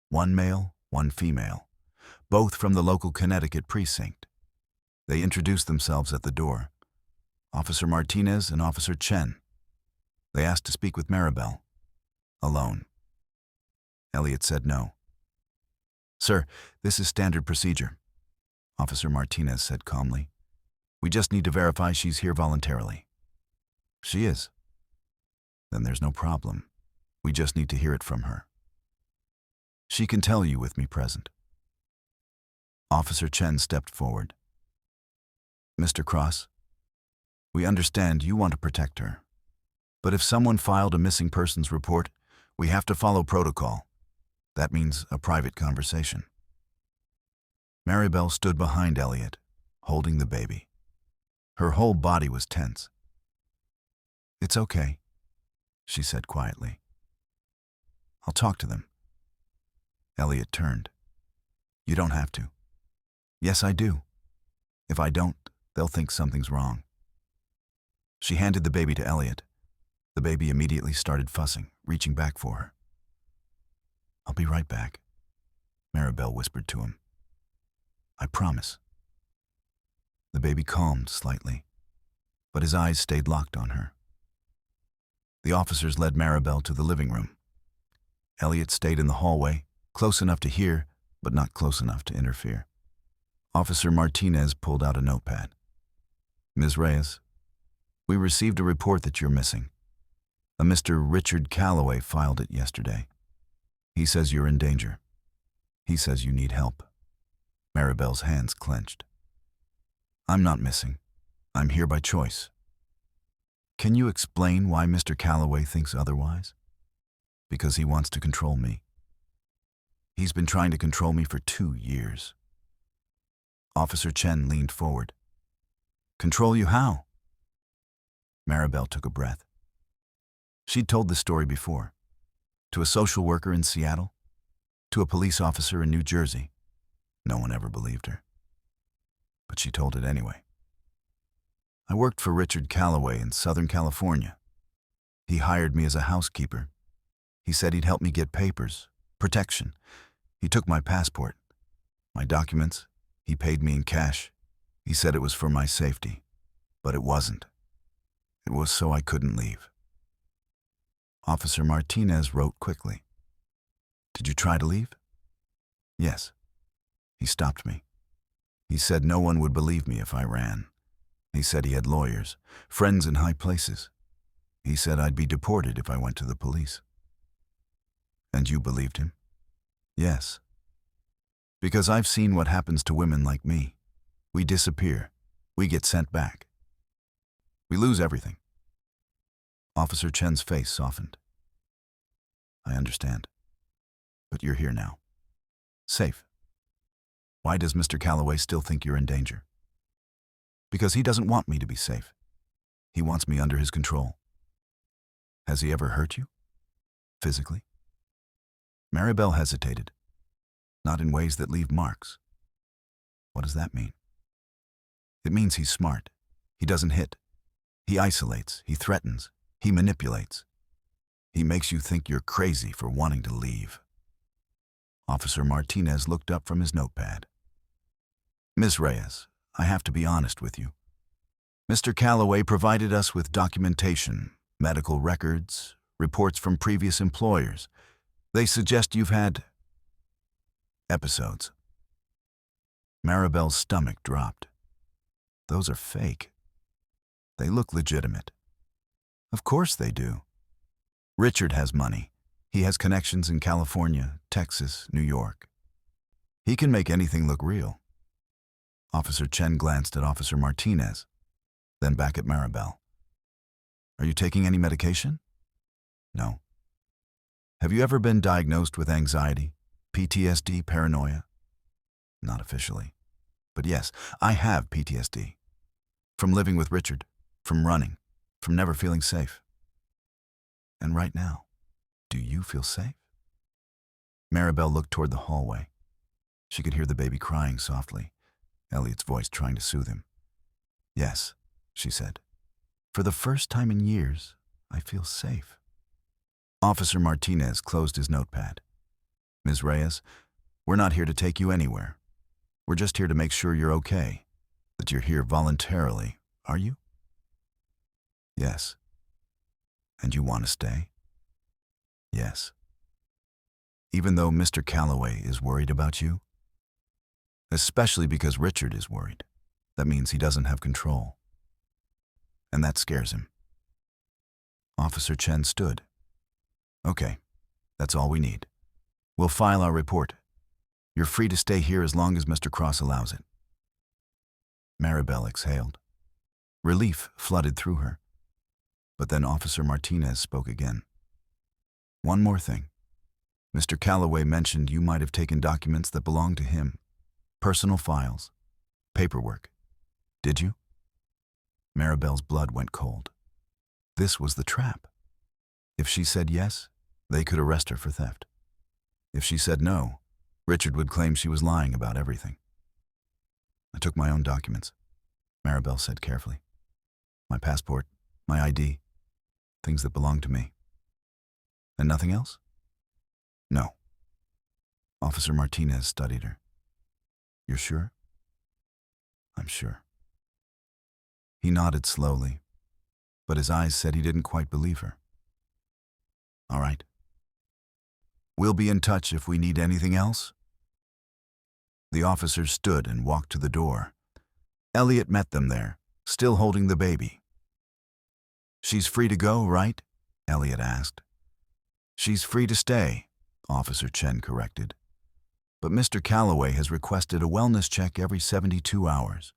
one male, one female, both from the local Connecticut precinct. They introduced themselves at the door. Officer Martinez and Officer Chen. They asked to speak with Maribel. Alone. Elliot said no. Sir, this is standard procedure, Officer Martinez said calmly. We just need to verify she's here voluntarily. She is. Then there's no problem. We just need to hear it from her. She can tell you with me present. Officer Chen stepped forward. Mr. Cross, we understand you want to protect her. But if someone filed a missing persons report, we have to follow protocol. That means a private conversation. Maribel stood behind Elliot, holding the baby. Her whole body was tense. It's okay, she said quietly. I'll talk to them. Elliot turned. You don't have to. Yes, I do. If I don't, they'll think something's wrong. She handed the baby to Elliot. The baby immediately started fussing, reaching back for her. I'll be right back, Maribel whispered to him. I promise. The baby calmed slightly, but his eyes stayed locked on her. The officers led Maribel to the living room. Elliot stayed in the hallway, close enough to hear, but not close enough to interfere. Officer Martinez pulled out a notepad. Ms. Reyes, we received a report that you're missing. A Mr. Richard Calloway filed it yesterday. He says you're in danger. He says you need help. Maribel's hands clenched. I'm not missing. I'm here by choice. Can you explain why Mr. Calloway thinks otherwise? Because he wants to control me. He's been trying to control me for 2 years. Officer Chen leaned forward. Control you how? Maribel took a breath. She'd told this story before. To a social worker in Seattle. To a police officer in New Jersey. No one ever believed her. But she told it anyway. I worked for Richard Calloway in Southern California. He hired me as a housekeeper. He said he'd help me get papers, protection. He took my passport, my documents. He paid me in cash. He said it was for my safety, but it wasn't. It was so I couldn't leave. Officer Martinez wrote quickly. Did you try to leave? Yes. He stopped me. He said no one would believe me if I ran. He said he had lawyers, friends in high places. He said I'd be deported if I went to the police. And you believed him? Yes. Because I've seen what happens to women like me. We disappear. We get sent back. We lose everything. Officer Chen's face softened. I understand. But you're here now. Safe. Why does Mr. Calloway still think you're in danger? Because he doesn't want me to be safe. He wants me under his control. Has he ever hurt you? Physically? Maribel hesitated. Not in ways that leave marks. What does that mean? It means he's smart. He doesn't hit. He isolates. He threatens. He manipulates. He makes you think you're crazy for wanting to leave. Officer Martinez looked up from his notepad. Ms. Reyes, I have to be honest with you. Mr. Calloway provided us with documentation, medical records, reports from previous employers. They suggest you've had episodes. Maribel's stomach dropped. Those are fake. They look legitimate. Of course they do. Richard has money. He has connections in California, Texas, New York. He can make anything look real. Officer Chen glanced at Officer Martinez, then back at Maribel. Are you taking any medication? No. Have you ever been diagnosed with anxiety, PTSD, paranoia? Not officially. But yes, I have PTSD. From living with Richard, from running, from never feeling safe. And right now, do you feel safe? Maribel looked toward the hallway. She could hear the baby crying softly, Elliot's voice trying to soothe him. Yes, she said. For the first time in years, I feel safe. Officer Martinez closed his notepad. Ms. Reyes, we're not here to take you anywhere. We're just here to make sure you're okay, that you're here voluntarily, are you? Yes. And you want to stay? Yes. Even though Mr. Calloway is worried about you? Especially because Richard is worried. That means he doesn't have control. And that scares him. Officer Chen stood. Okay, that's all we need. We'll file our report. You're free to stay here as long as Mr. Cross allows it. Maribel exhaled. Relief flooded through her. But then Officer Martinez spoke again. One more thing. Mr. Calloway mentioned you might have taken documents that belonged to him. Personal files. Paperwork. Did you? Maribel's blood went cold. This was the trap. If she said yes, they could arrest her for theft. If she said no, Richard would claim she was lying about everything. I took my own documents, Maribel said carefully. My passport, my ID, things that belonged to me. And nothing else? No. Officer Martinez studied her. You're sure? I'm sure. He nodded slowly, but his eyes said he didn't quite believe her. All right. We'll be in touch if we need anything else. The officers stood and walked to the door. Elliot met them there, still holding the baby. She's free to go, right? Elliot asked. She's free to stay, Officer Chen corrected. But Mr. Calloway has requested a wellness check every 72 hours,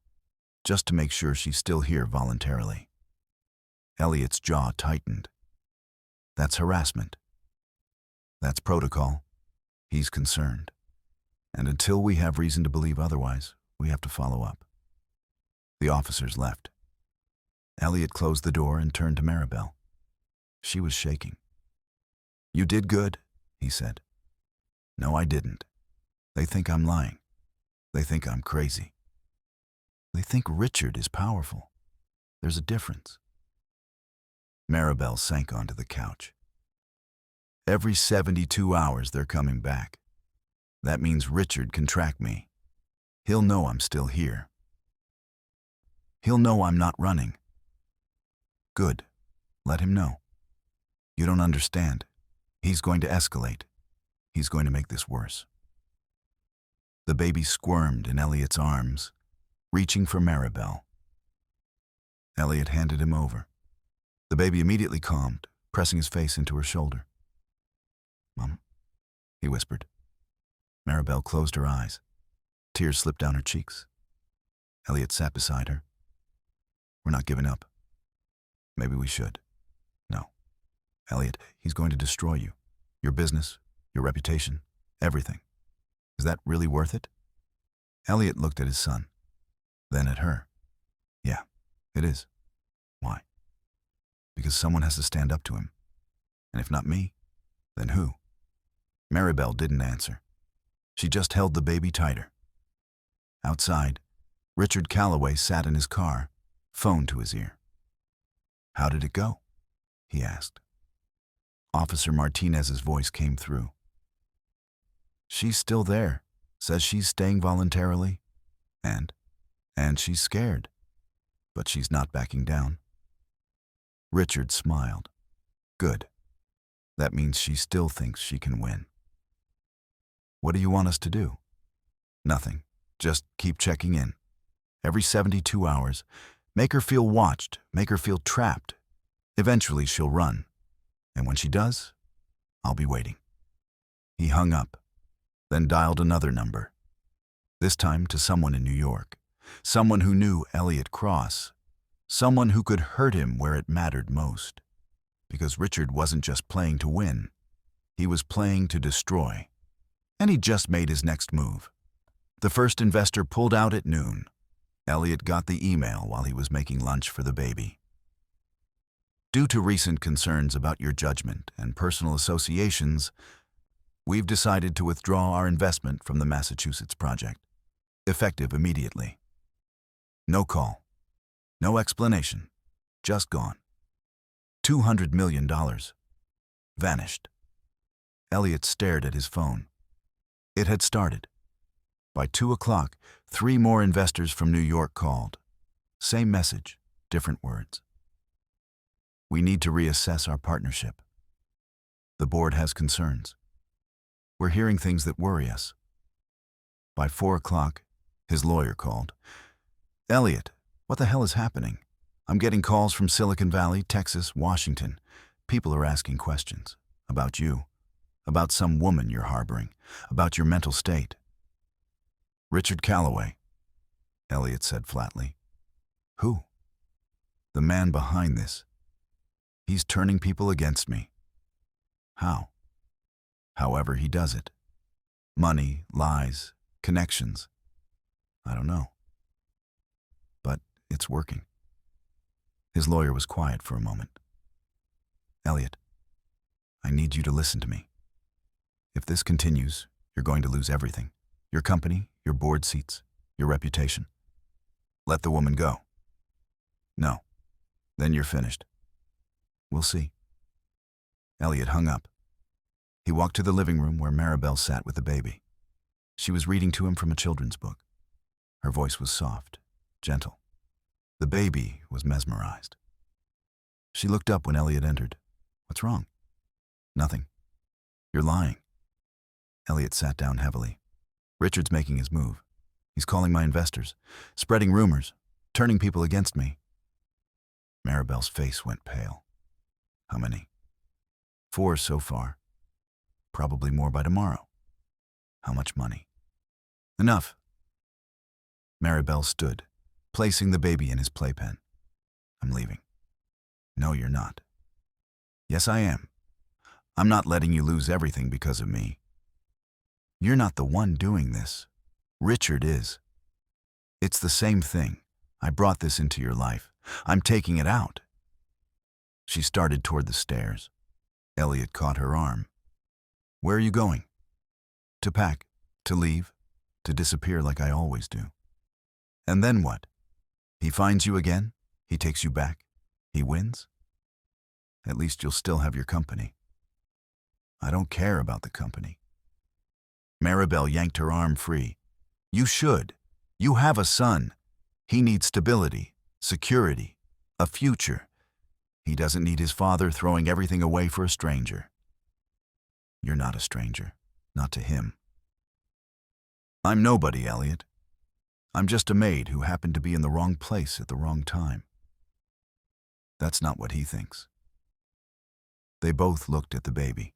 just to make sure she's still here voluntarily. Elliot's jaw tightened. That's harassment. That's protocol. He's concerned. And until we have reason to believe otherwise, we have to follow up. The officers left. Elliot closed the door and turned to Maribel. She was shaking. "You did good," he said. "No, I didn't. They think I'm lying. They think I'm crazy. They think Richard is powerful. There's a difference." Maribel sank onto the couch. "Every 72 hours they're coming back. That means Richard can track me. He'll know I'm still here. He'll know I'm not running." "Good. Let him know. You don't understand. He's going to escalate. He's going to make this worse." The baby squirmed in Elliot's arms, reaching for Maribel. Elliot handed him over. The baby immediately calmed, pressing his face into her shoulder. "Mom," he whispered. Maribel closed her eyes. Tears slipped down her cheeks. Elliot sat beside her. "We're not giving up. Maybe we should." "No. Elliot, he's going to destroy you. Your business, your reputation, everything. Is that really worth it?" Elliot looked at his son, then at her. "Yeah, it is." "Why?" "Because someone has to stand up to him. And if not me, then who?" Maribel didn't answer. She just held the baby tighter. Outside, Richard Calloway sat in his car, phone to his ear. "How did it go?" he asked. Officer Martinez's voice came through. "She's still there. Says she's staying voluntarily. And she's scared. But she's not backing down." Richard smiled. "Good. That means she still thinks she can win." "What do you want us to do?" "Nothing. Just keep checking in. Every 72 hours. Make her feel watched. Make her feel trapped. Eventually she'll run. And when she does, I'll be waiting." He hung up, then dialed another number. This time to someone in New York. Someone who knew Elliot Cross. Someone who could hurt him where it mattered most. Because Richard wasn't just playing to win. He was playing to destroy. And he just made his next move. The first investor pulled out at noon. Elliot got the email while he was making lunch for the baby. "Due to recent concerns about your judgment and personal associations, we've decided to withdraw our investment from the Massachusetts project, effective immediately. No call. No explanation. Just gone. $200 million. Vanished." Elliot stared at his phone. It had started. By 2 o'clock, 3 more investors from New York called. Same message, different words. "We need to reassess our partnership. The board has concerns. We're hearing things that worry us." By 4 o'clock, his lawyer called. "Elliot, what the hell is happening? I'm getting calls from Silicon Valley, Texas, Washington. People are asking questions. About you. About some woman you're harboring. About your mental state." "Richard Calloway," Elliot said flatly. "Who?" "The man behind this. He's turning people against me." "How?" "However he does it. Money, lies, connections. I don't know. But it's working." His lawyer was quiet for a moment. "Elliot, I need you to listen to me. If this continues, you're going to lose everything. Your company, your board seats, your reputation. Let the woman go." "No. Then you're finished." "We'll see." Elliot hung up. He walked to the living room where Maribel sat with the baby. She was reading to him from a children's book. Her voice was soft, gentle. The baby was mesmerized. She looked up when Elliot entered. "What's wrong?" "Nothing. You're lying." Elliot sat down heavily. "Richard's making his move. He's calling my investors, spreading rumors, turning people against me." Maribel's face went pale. "How many?" "4 so far. Probably more by tomorrow." "How much money?" "Enough." Maribel stood, placing the baby in his playpen. "I'm leaving." "No, you're not." "Yes, I am. I'm not letting you lose everything because of me. You're not the one doing this. Richard is. It's the same thing. I brought this into your life. I'm taking it out. She started toward the stairs. Elliot caught her arm. Where are you going? To pack, to leave, to disappear like I always do. And then what? He finds you again? He takes you back? He wins? At least you'll still have your company. I don't care about the company. Maribel yanked her arm free. You should. You have a son. He needs stability, security, a future. He doesn't need his father throwing everything away for a stranger. You're not a stranger, not to him. I'm nobody, Elliot. I'm just a maid who happened to be in the wrong place at the wrong time. That's not what he thinks. They both looked at the baby.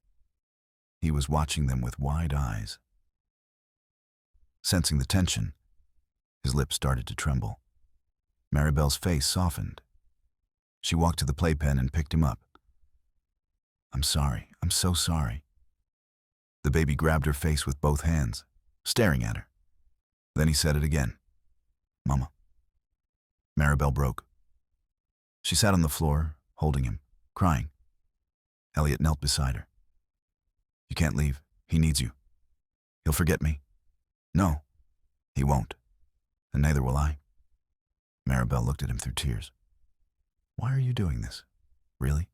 He was watching them with wide eyes. Sensing the tension, his lips started to tremble. Maribel's face softened. She walked to the playpen and picked him up. I'm sorry. I'm so sorry. The baby grabbed her face with both hands, staring at her. Then he said it again. Mama. Maribel broke. She sat on the floor, holding him, crying. Elliot knelt beside her. You can't leave. He needs you. He'll forget me. No, he won't. And neither will I. Maribel looked at him through tears. Why are you doing this? Really?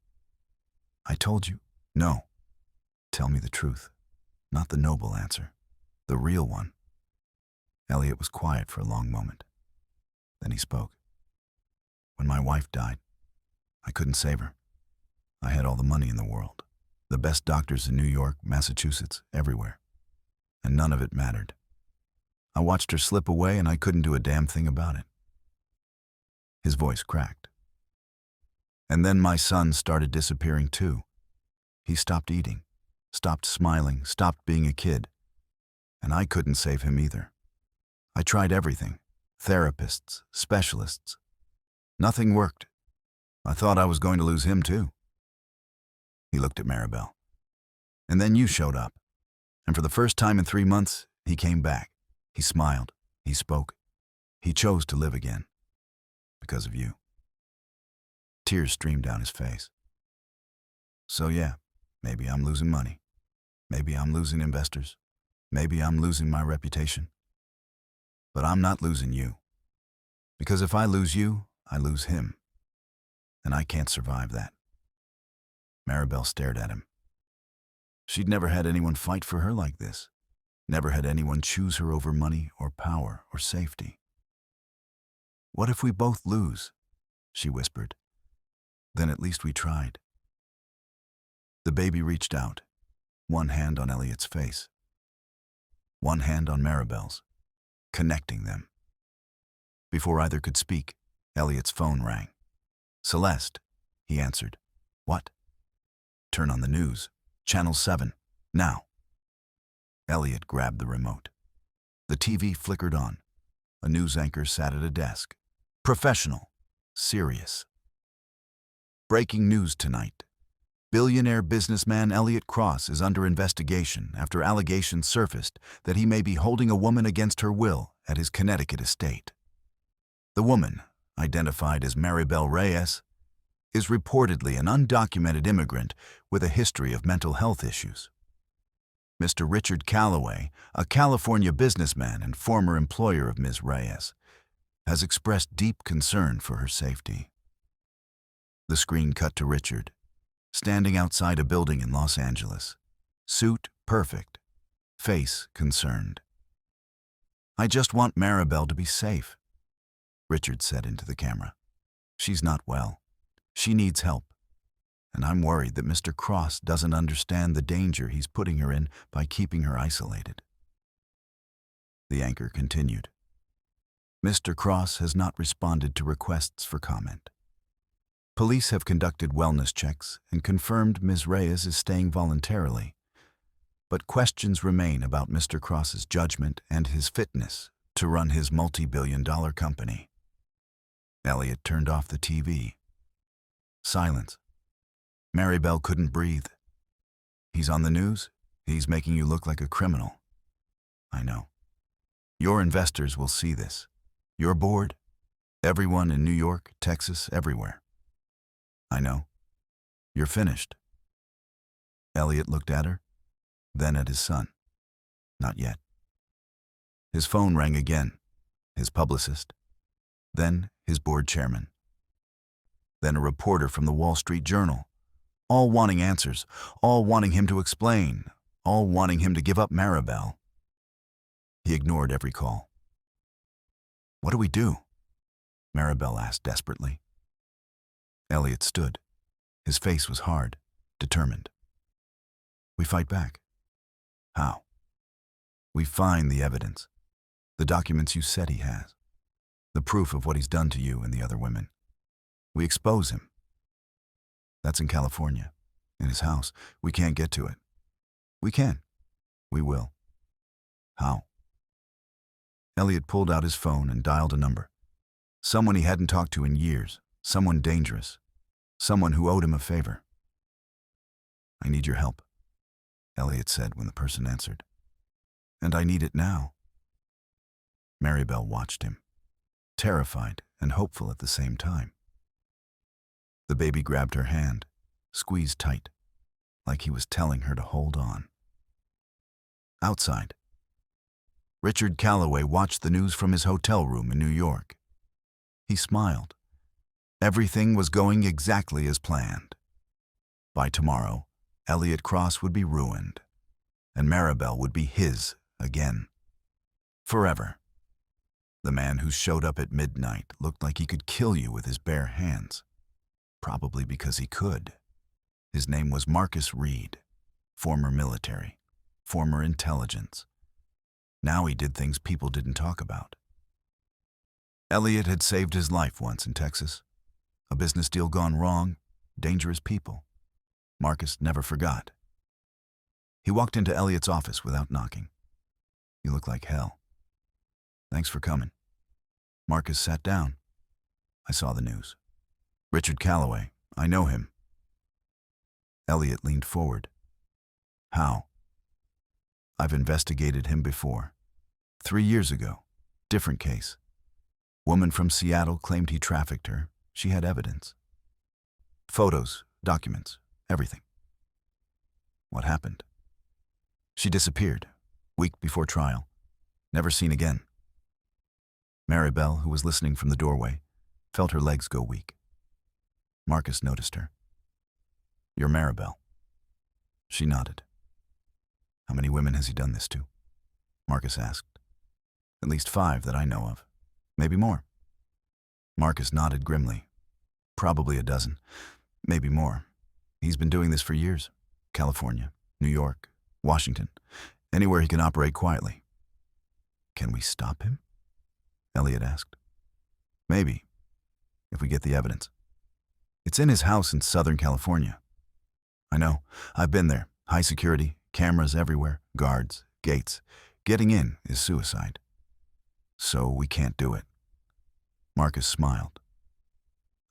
I told you. No. Tell me the truth. Not the noble answer. The real one. Elliot was quiet for a long moment. Then he spoke. When my wife died, I couldn't save her. I had all the money in the world. The best doctors in New York, Massachusetts, everywhere. And none of it mattered. I watched her slip away and I couldn't do a damn thing about it. His voice cracked. And then my son started disappearing too. He stopped eating, stopped smiling, stopped being a kid. And I couldn't save him either. I tried everything. Therapists, specialists. Nothing worked. I thought I was going to lose him too. He looked at Maribel. And then you showed up. And for the first time in 3 months, he came back. He smiled. He spoke. He chose to live again. Because of you. Tears streamed down his face. So yeah, maybe I'm losing money. Maybe I'm losing investors. Maybe I'm losing my reputation. But I'm not losing you. Because if I lose you, I lose him. And I can't survive that. Maribel stared at him. She'd never had anyone fight for her like this. Never had anyone choose her over money or power or safety. What if we both lose? She whispered. Then at least we tried. The baby reached out, one hand on Elliot's face, one hand on Maribel's, connecting them. Before either could speak, Elliot's phone rang. Celeste, he answered. What? Turn on the news. Channel 7. Now. Elliot grabbed the remote. The TV flickered on. A news anchor sat at a desk. Professional. Serious. Breaking news tonight. Billionaire businessman Elliot Cross is under investigation after allegations surfaced that he may be holding a woman against her will at his Connecticut estate. The woman, identified as Maribel Reyes, is reportedly an undocumented immigrant with a history of mental health issues. Mr. Richard Calloway, a California businessman and former employer of Ms. Reyes, has expressed deep concern for her safety. The screen cut to Richard, standing outside a building in Los Angeles. Suit perfect, face concerned. I just want Maribel to be safe, Richard said into the camera. She's not well. She needs help. And I'm worried that Mr. Cross doesn't understand the danger he's putting her in by keeping her isolated. The anchor continued. Mr. Cross has not responded to requests for comment. Police have conducted wellness checks and confirmed Ms. Reyes is staying voluntarily, but questions remain about Mr. Cross's judgment and his fitness to run his multi-billion-dollar company. Elliot turned off the TV. Silence. Maribel couldn't breathe. He's on the news. He's making you look like a criminal. I know. Your investors will see this. Your board, everyone in New York, Texas, everywhere. I know. You're finished. Elliot looked at her, then at his son. Not yet. His phone rang again. His publicist. Then his board chairman. Then a reporter from the Wall Street Journal. All wanting answers, all wanting him to explain, all wanting him to give up Maribel. He ignored every call. What do we do? Maribel asked desperately. Elliot stood. His face was hard, determined. We fight back. How? We find the evidence, the documents you said he has, the proof of what he's done to you and the other women. We expose him. That's in California, in his house. We can't get to it. We can. We will. How? Elliot pulled out his phone and dialed a number. Someone he hadn't talked to in years, someone dangerous, someone who owed him a favor. I need your help, Elliot said when the person answered. And I need it now. Maribel watched him, terrified and hopeful at the same time. The baby grabbed her hand, squeezed tight, like he was telling her to hold on. Outside, Richard Calloway watched the news from his hotel room in New York. He smiled. Everything was going exactly as planned. By tomorrow, Elliot Cross would be ruined, and Maribel would be his again. Forever. The man who showed up at midnight looked like he could kill you with his bare hands. Probably because he could. His name was Marcus Reed, former military, former intelligence. Now he did things people didn't talk about. Elliot had saved his life once in Texas. A business deal gone wrong, dangerous people. Marcus never forgot. He walked into Elliot's office without knocking. You look like hell. Thanks for coming. Marcus sat down. I saw the news. Richard Calloway, I know him. Elliot leaned forward. How? I've investigated him before. 3 years ago. Different case. Woman from Seattle claimed he trafficked her. She had evidence. Photos, documents, everything. What happened? She disappeared, week before trial. Never seen again. Maribel, who was listening from the doorway, felt her legs go weak. Marcus noticed her. You're Maribel. She nodded. How many women has he done this to? Marcus asked. At least 5 that I know of. Maybe more. Marcus nodded grimly. Probably a dozen. Maybe more. He's been doing this for years. California, New York, Washington. Anywhere he can operate quietly. Can we stop him? Elliot asked. Maybe, if we get the evidence. It's in his house in Southern California. I know. I've been there. High security, cameras everywhere, guards, gates. Getting in is suicide. So we can't do it. Marcus smiled.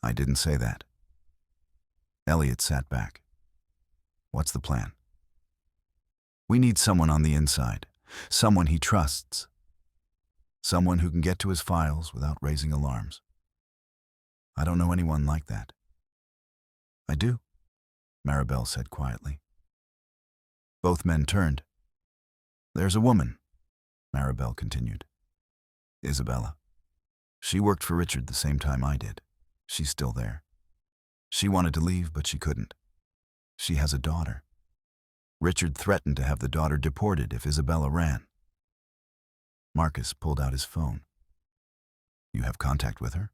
I didn't say that. Elliot sat back. What's the plan? We need someone on the inside. Someone he trusts. Someone who can get to his files without raising alarms. I don't know anyone like that. I do, Maribel said quietly. Both men turned. There's a woman, Maribel continued. Isabella. She worked for Richard the same time I did. She's still there. She wanted to leave, but she couldn't. She has a daughter. Richard threatened to have the daughter deported if Isabella ran. Marcus pulled out his phone. You have contact with her?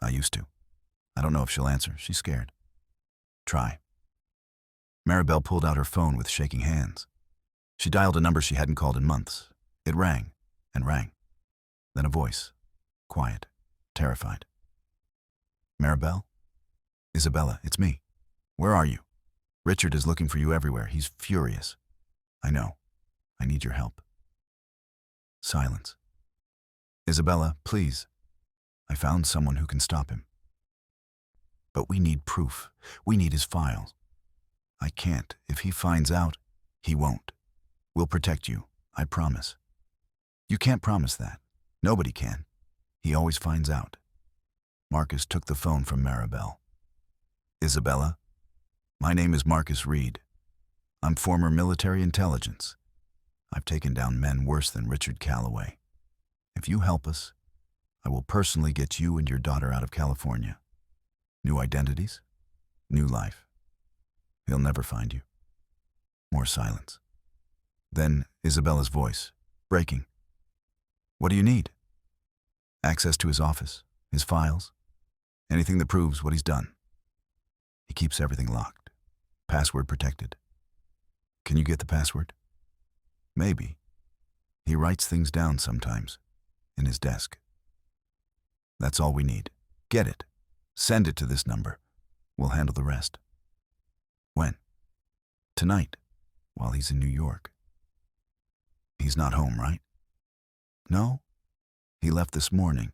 I used to. I don't know if she'll answer. She's scared. Try. Maribel pulled out her phone with shaking hands. She dialed a number she hadn't called in months. It rang and rang. Then a voice, quiet, terrified. Maribel? Isabella, it's me. Where are you? Richard is looking for you everywhere. He's furious. I know. I need your help. Silence. Isabella, please. I found someone who can stop him. But we need proof. We need his files. I can't. If he finds out, he won't. We'll protect you, I promise. You can't promise that. Nobody can. He always finds out. Marcus took the phone from Maribel. Isabella? My name is Marcus Reed. I'm former military intelligence. I've taken down men worse than Richard Calloway. If you help us, I will personally get you and your daughter out of California. New identities, new life. He'll never find you. More silence. Then Isabella's voice, breaking. What do you need? Access to his office, his files, anything that proves what he's done. He keeps everything locked, password protected. Can you get the password? Maybe. He writes things down sometimes, in his desk. That's all we need. Get it. Send it to this number. We'll handle the rest. When? Tonight, while he's in New York. He's not home, right? No? He left this morning.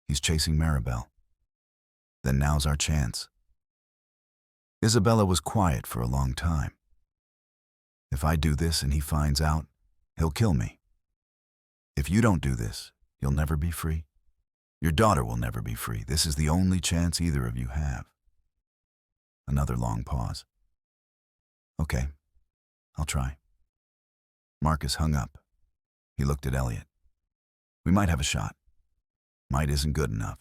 He's chasing Maribel. Then now's our chance. Isabella was quiet for a long time. If I do this and he finds out, he'll kill me. If you don't do this, you'll never be free. Your daughter will never be free. This is the only chance either of you have. Another long pause. Okay, I'll try. Marcus hung up. He looked at Elliot. We might have a shot. Might isn't good enough.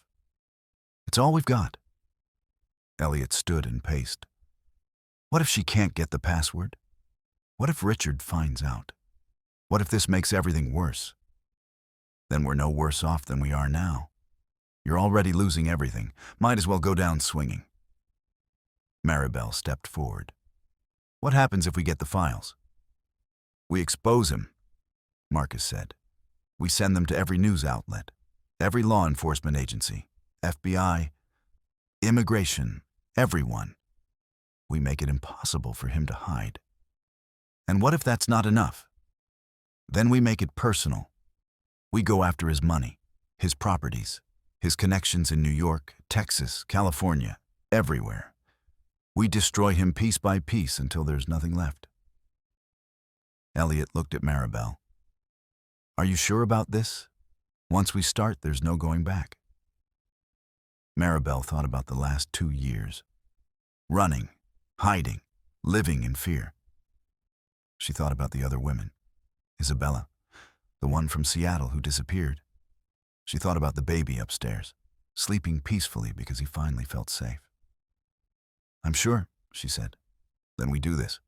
It's all we've got. Elliot stood and paced. What if she can't get the password? What if Richard finds out? What if this makes everything worse? Then we're no worse off than we are now. You're already losing everything. Might as well go down swinging. Maribel stepped forward. What happens if we get the files? We expose him, Marcus said. We send them to every news outlet, every law enforcement agency, FBI, immigration, everyone. We make it impossible for him to hide. And what if that's not enough? Then we make it personal. We go after his money, his properties, his connections in New York, Texas, California, everywhere. We destroy him piece by piece until there's nothing left. Elliot looked at Maribel. Are you sure about this? Once we start, there's no going back. Maribel thought about the last 2 years. Running, hiding, living in fear. She thought about the other women. Isabella, the one from Seattle who disappeared. She thought about the baby upstairs, sleeping peacefully because he finally felt safe. I'm sure, she said. Then we do this.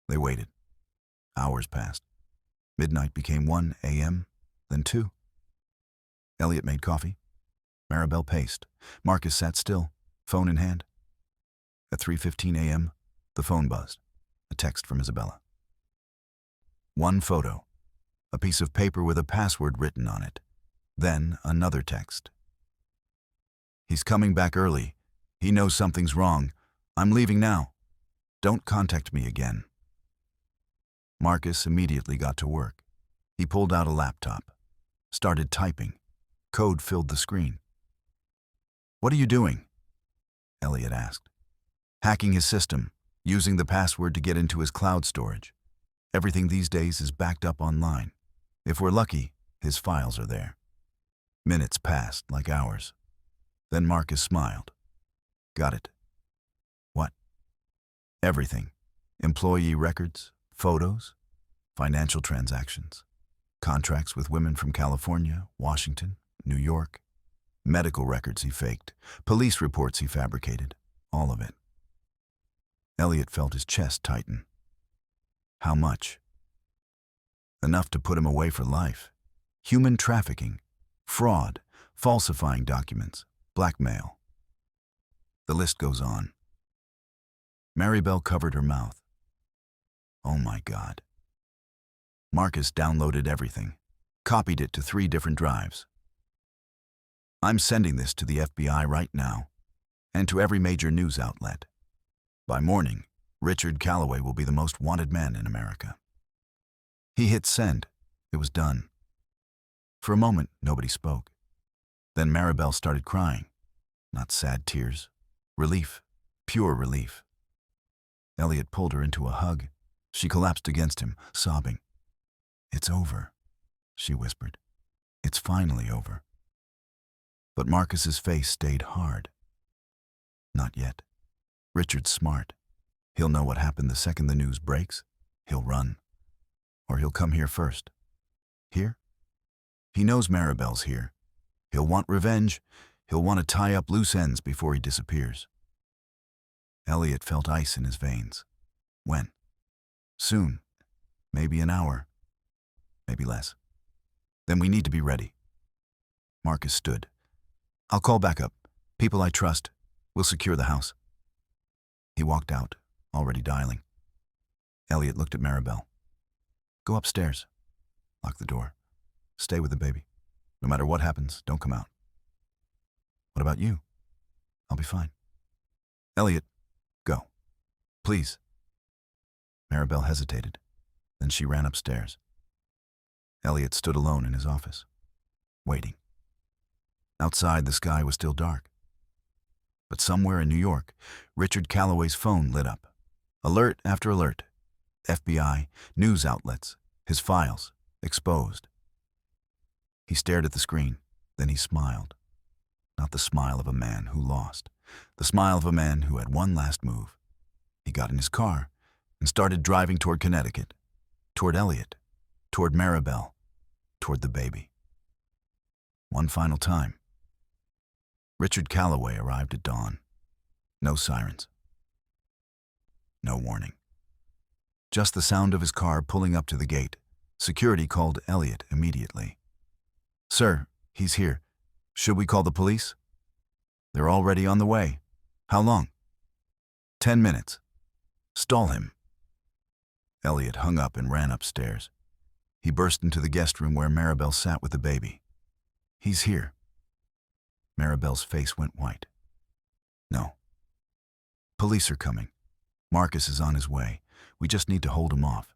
They waited. Hours passed. Midnight became 1 a.m., then 2. Elliot made coffee. Maribel paced. Marcus sat still, phone in hand. At 3:15 a.m., the phone buzzed. A text from Isabella. One photo. A piece of paper with a password written on it. Then another text. He's coming back early. He knows something's wrong. I'm leaving now. Don't contact me again. Marcus immediately got to work. He pulled out a laptop, started typing. Code filled the screen. What are you doing? Elliot asked. Hacking his system, using the password to get into his cloud storage. Everything these days is backed up online. If we're lucky, his files are there. Minutes passed like hours. Then Marcus smiled. Got it. What? Everything. Employee records, photos, financial transactions, contracts with women from California, Washington, New York, medical records he faked, police reports he fabricated, all of it. Elliot felt his chest tighten. How much? Enough to put him away for life. Human trafficking, fraud, falsifying documents, blackmail. The list goes on. Maribel covered her mouth. Oh my God. Marcus downloaded everything, copied it to 3 different drives. I'm sending this to the FBI right now, and to every major news outlet. By morning, Richard Calloway will be the most wanted man in America. He hit send. It was done. For a moment, nobody spoke. Then Maribel started crying. Not sad tears. Relief. Pure relief. Elliot pulled her into a hug. She collapsed against him, sobbing. "It's over," she whispered. "It's finally over." But Marcus's face stayed hard. "Not yet. Richard's smart. He'll know what happened the second the news breaks. He'll run. Or he'll come here first." "Here?" "He knows Maribel's here. He'll want revenge. He'll want to tie up loose ends before he disappears." Elliot felt ice in his veins. "When?" "Soon. Maybe an hour. Maybe less. Then we need to be ready." Marcus stood. "I'll call backup. People I trust. We'll secure the house." He walked out, already dialing. Elliot looked at Maribel. "Go upstairs. Lock the door. Stay with the baby. No matter what happens, don't come out." "What about you?" "I'll be fine." "Elliot, go. Please." Maribel hesitated. Then she ran upstairs. Elliot stood alone in his office, waiting. Outside, the sky was still dark. But somewhere in New York, Richard Calloway's phone lit up. Alert after alert. FBI, news outlets, his files, exposed. He stared at the screen, then he smiled. Not the smile of a man who lost, the smile of a man who had one last move. He got in his car and started driving toward Connecticut, toward Elliot, toward Maribel, toward the baby. One final time. Richard Calloway arrived at dawn. No sirens. No warning. Just the sound of his car pulling up to the gate. Security called Elliot immediately. "Sir, he's here. Should we call the police?" "They're already on the way." "How long?" 10 minutes. "Stall him." Elliot hung up and ran upstairs. He burst into the guest room where Maribel sat with the baby. "He's here." Maribel's face went white. "No. Police are coming. Marcus is on his way. We just need to hold him off."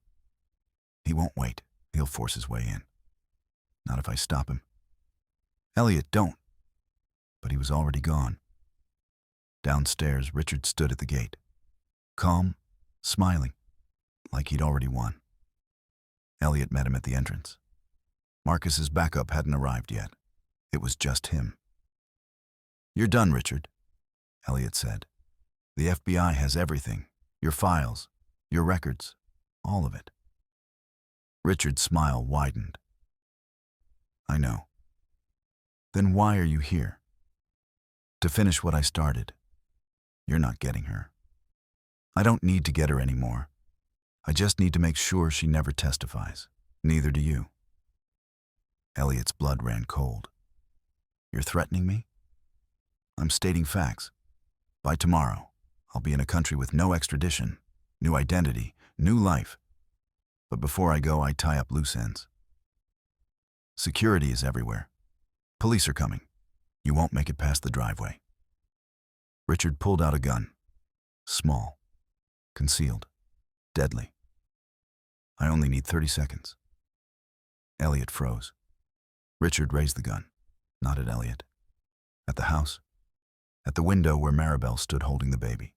"He won't wait. He'll force his way in." "Not if I stop him." "Elliot, don't." But he was already gone. Downstairs, Richard stood at the gate, calm, smiling, like he'd already won. Elliot met him at the entrance. Marcus's backup hadn't arrived yet. It was just him. "You're done, Richard," Elliot said. "The FBI has everything. Your files, your records, all of it." Richard's smile widened. "I know." "Then why are you here?" "To finish what I started. You're not getting her. I don't need to get her anymore. I just need to make sure she never testifies. Neither do you." Elliot's blood ran cold. "You're threatening me?" "I'm stating facts. By tomorrow, I'll be in a country with no extradition, new identity, new life. But before I go, I tie up loose ends. Security is everywhere. Police are coming. You won't make it past the driveway." Richard pulled out a gun. Small, concealed, deadly. "I only need 30 seconds. Elliot froze. Richard raised the gun, not at Elliot. At the house. At the window where Maribel stood holding the baby.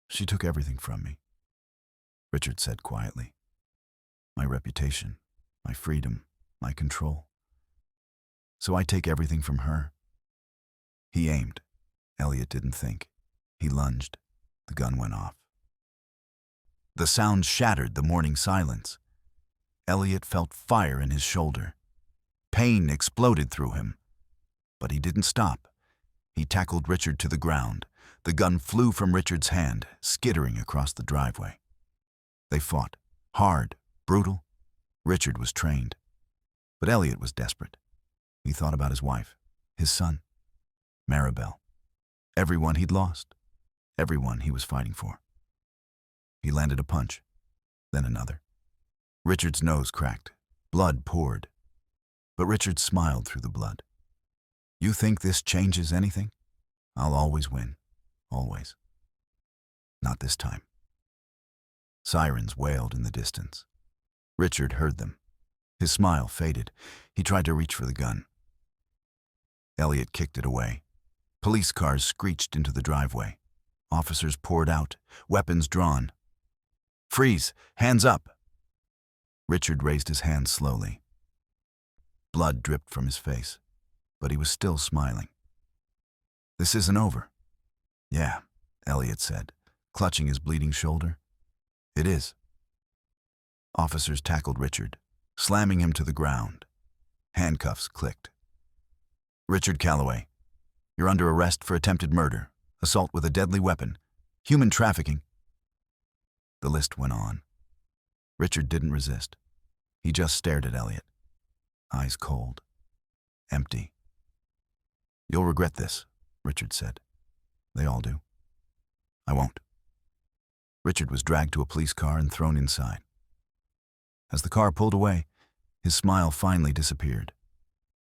"She took everything from me," Richard said quietly. "My reputation, my freedom, my control. So I take everything from her." He aimed. Elliot didn't think. He lunged. The gun went off. The sound shattered the morning silence. Elliot felt fire in his shoulder. Pain exploded through him. But he didn't stop. He tackled Richard to the ground. The gun flew from Richard's hand, skittering across the driveway. They fought. Hard, brutal. Richard was trained. But Elliot was desperate. He thought about his wife, his son, Maribel. Everyone he'd lost. Everyone he was fighting for. He landed a punch, then another. Richard's nose cracked. Blood poured. But Richard smiled through the blood. "You think this changes anything? I'll always win. Always." "Not this time." Sirens wailed in the distance. Richard heard them. His smile faded. He tried to reach for the gun. Elliot kicked it away. Police cars screeched into the driveway. Officers poured out, weapons drawn. "Freeze! Hands up!" Richard raised his hands slowly. Blood dripped from his face, but he was still smiling. "This isn't over." "Yeah," Elliot said, clutching his bleeding shoulder. "It is." Officers tackled Richard, slamming him to the ground. Handcuffs clicked. "Richard Calloway, you're under arrest for attempted murder, assault with a deadly weapon, human trafficking." The list went on. Richard didn't resist. He just stared at Elliot, eyes cold, empty. "You'll regret this," Richard said. "They all do." "I won't." Richard was dragged to a police car and thrown inside. As the car pulled away, his smile finally disappeared,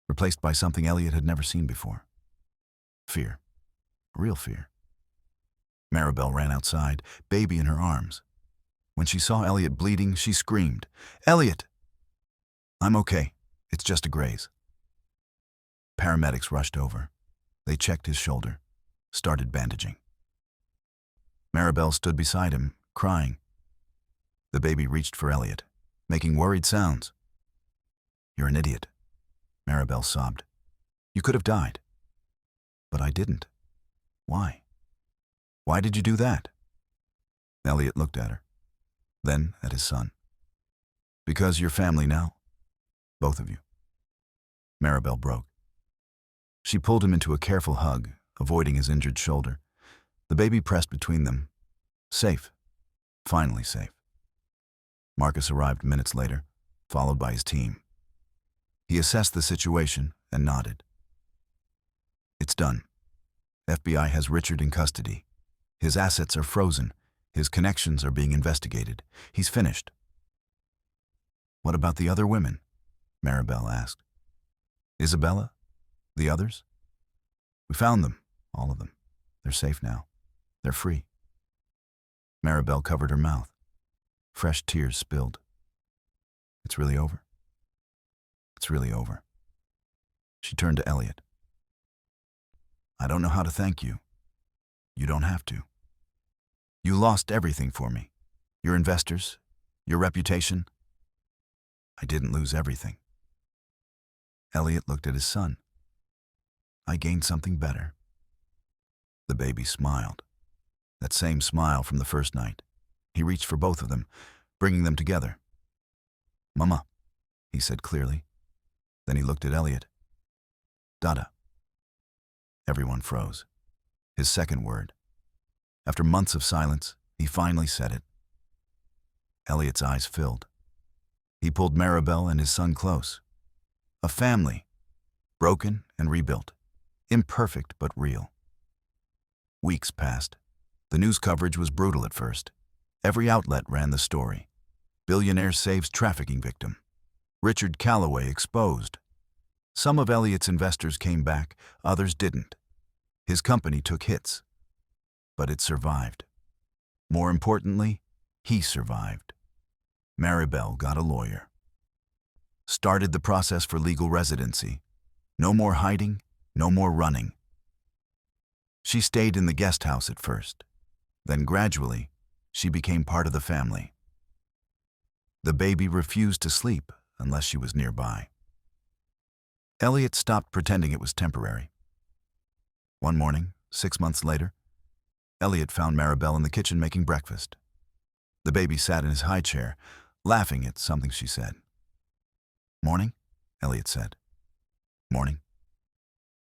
replaced by something Elliot had never seen before. Fear. Real fear. Maribel ran outside, baby in her arms. When she saw Elliot bleeding, she screamed, "Elliot!" "I'm okay. It's just a graze." Paramedics rushed over. They checked his shoulder, started bandaging. Maribel stood beside him, crying. The baby reached for Elliot, making worried sounds. "You're an idiot," Maribel sobbed. "You could have died." "But I didn't." "Why? Why did you do that?" Elliot looked at her, then at his son. "Because you're family now. Both of you." Maribel broke. She pulled him into a careful hug, avoiding his injured shoulder. The baby pressed between them. Safe. Finally safe. Marcus arrived minutes later, followed by his team. He assessed the situation and nodded. "It's done. FBI has Richard in custody. His assets are frozen. His connections are being investigated. He's finished." "What about the other women?" Maribel asked. "Isabella? The others?" "We found them, all of them. They're safe now. They're free." Maribel covered her mouth. Fresh tears spilled. "It's really over. It's really over." She turned to Elliot. "I don't know how to thank you. You don't have to. You lost everything for me. Your investors, your reputation." "I didn't lose everything." Elliot looked at his son. "I gained something better." The baby smiled. That same smile from the first night. He reached for both of them, bringing them together. "Mama," he said clearly. Then he looked at Elliot. "Dada." Everyone froze. His second word. After months of silence, he finally said it. Elliot's eyes filled. He pulled Maribel and his son close. A family, broken and rebuilt, imperfect but real. Weeks passed. The news coverage was brutal at first. Every outlet ran the story. Billionaire saves trafficking victim. Richard Calloway exposed. Some of Elliot's investors came back, others didn't. His company took hits. But it survived. More importantly, he survived. Maribel got a lawyer. Started the process for legal residency. No more hiding, no more running. She stayed in the guest house at first. Then gradually, she became part of the family. The baby refused to sleep unless she was nearby. Elliot stopped pretending it was temporary. One morning, 6 months later, Elliot found Maribel in the kitchen making breakfast. The baby sat in his high chair, laughing at something she said. "Morning?" Elliot said. "Morning."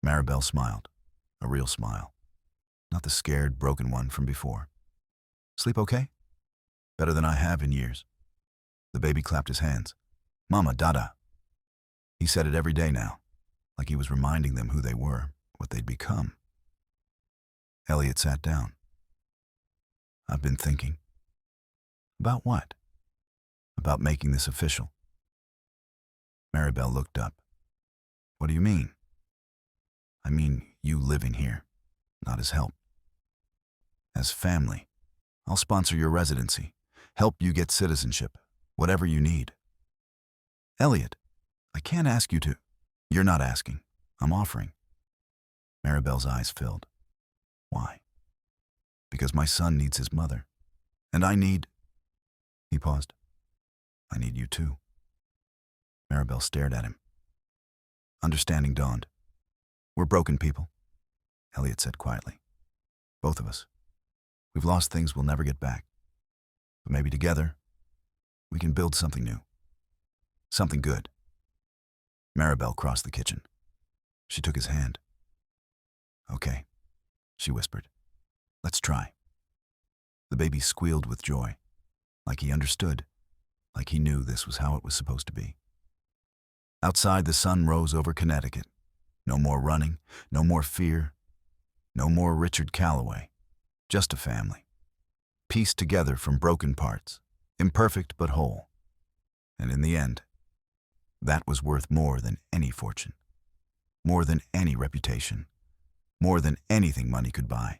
Maribel smiled, a real smile, not the scared, broken one from before. "Sleep okay?" "Better than I have in years." The baby clapped his hands. "Mama, Dada." He said it every day now, like he was reminding them who they were, what they'd become. Elliot sat down. "I've been thinking." "About what?" "About making this official." Maribel looked up. "What do you mean?" "I mean you living here, not as help. As family. I'll sponsor your residency, help you get citizenship, whatever you need." "Elliot, I can't ask you to." "You're not asking. I'm offering." Maribel's eyes filled. "Why?" Because my son needs his mother. And I need... He paused. I need you too. Maribel stared at him. Understanding dawned. We're broken people, Elliot said quietly. Both of us. We've lost things we'll never get back. But maybe together, we can build something new. Something good. Maribel crossed the kitchen. She took his hand. Okay, she whispered. Let's try. The baby squealed with joy, like he understood, like he knew this was how it was supposed to be. Outside, the sun rose over Connecticut. No more running, no more fear, no more Richard Calloway. Just a family, pieced together from broken parts, imperfect but whole. And in the end, that was worth more than any fortune, more than any reputation, more than anything money could buy.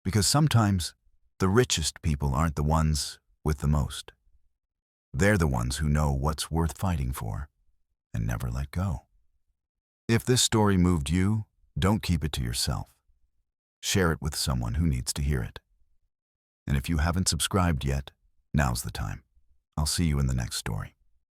Because sometimes the richest people aren't the ones with the most. They're the ones who know what's worth fighting for and never let go. If this story moved you, don't keep it to yourself. Share it with someone who needs to hear it. And if you haven't subscribed yet, now's the time. I'll see you in the next story.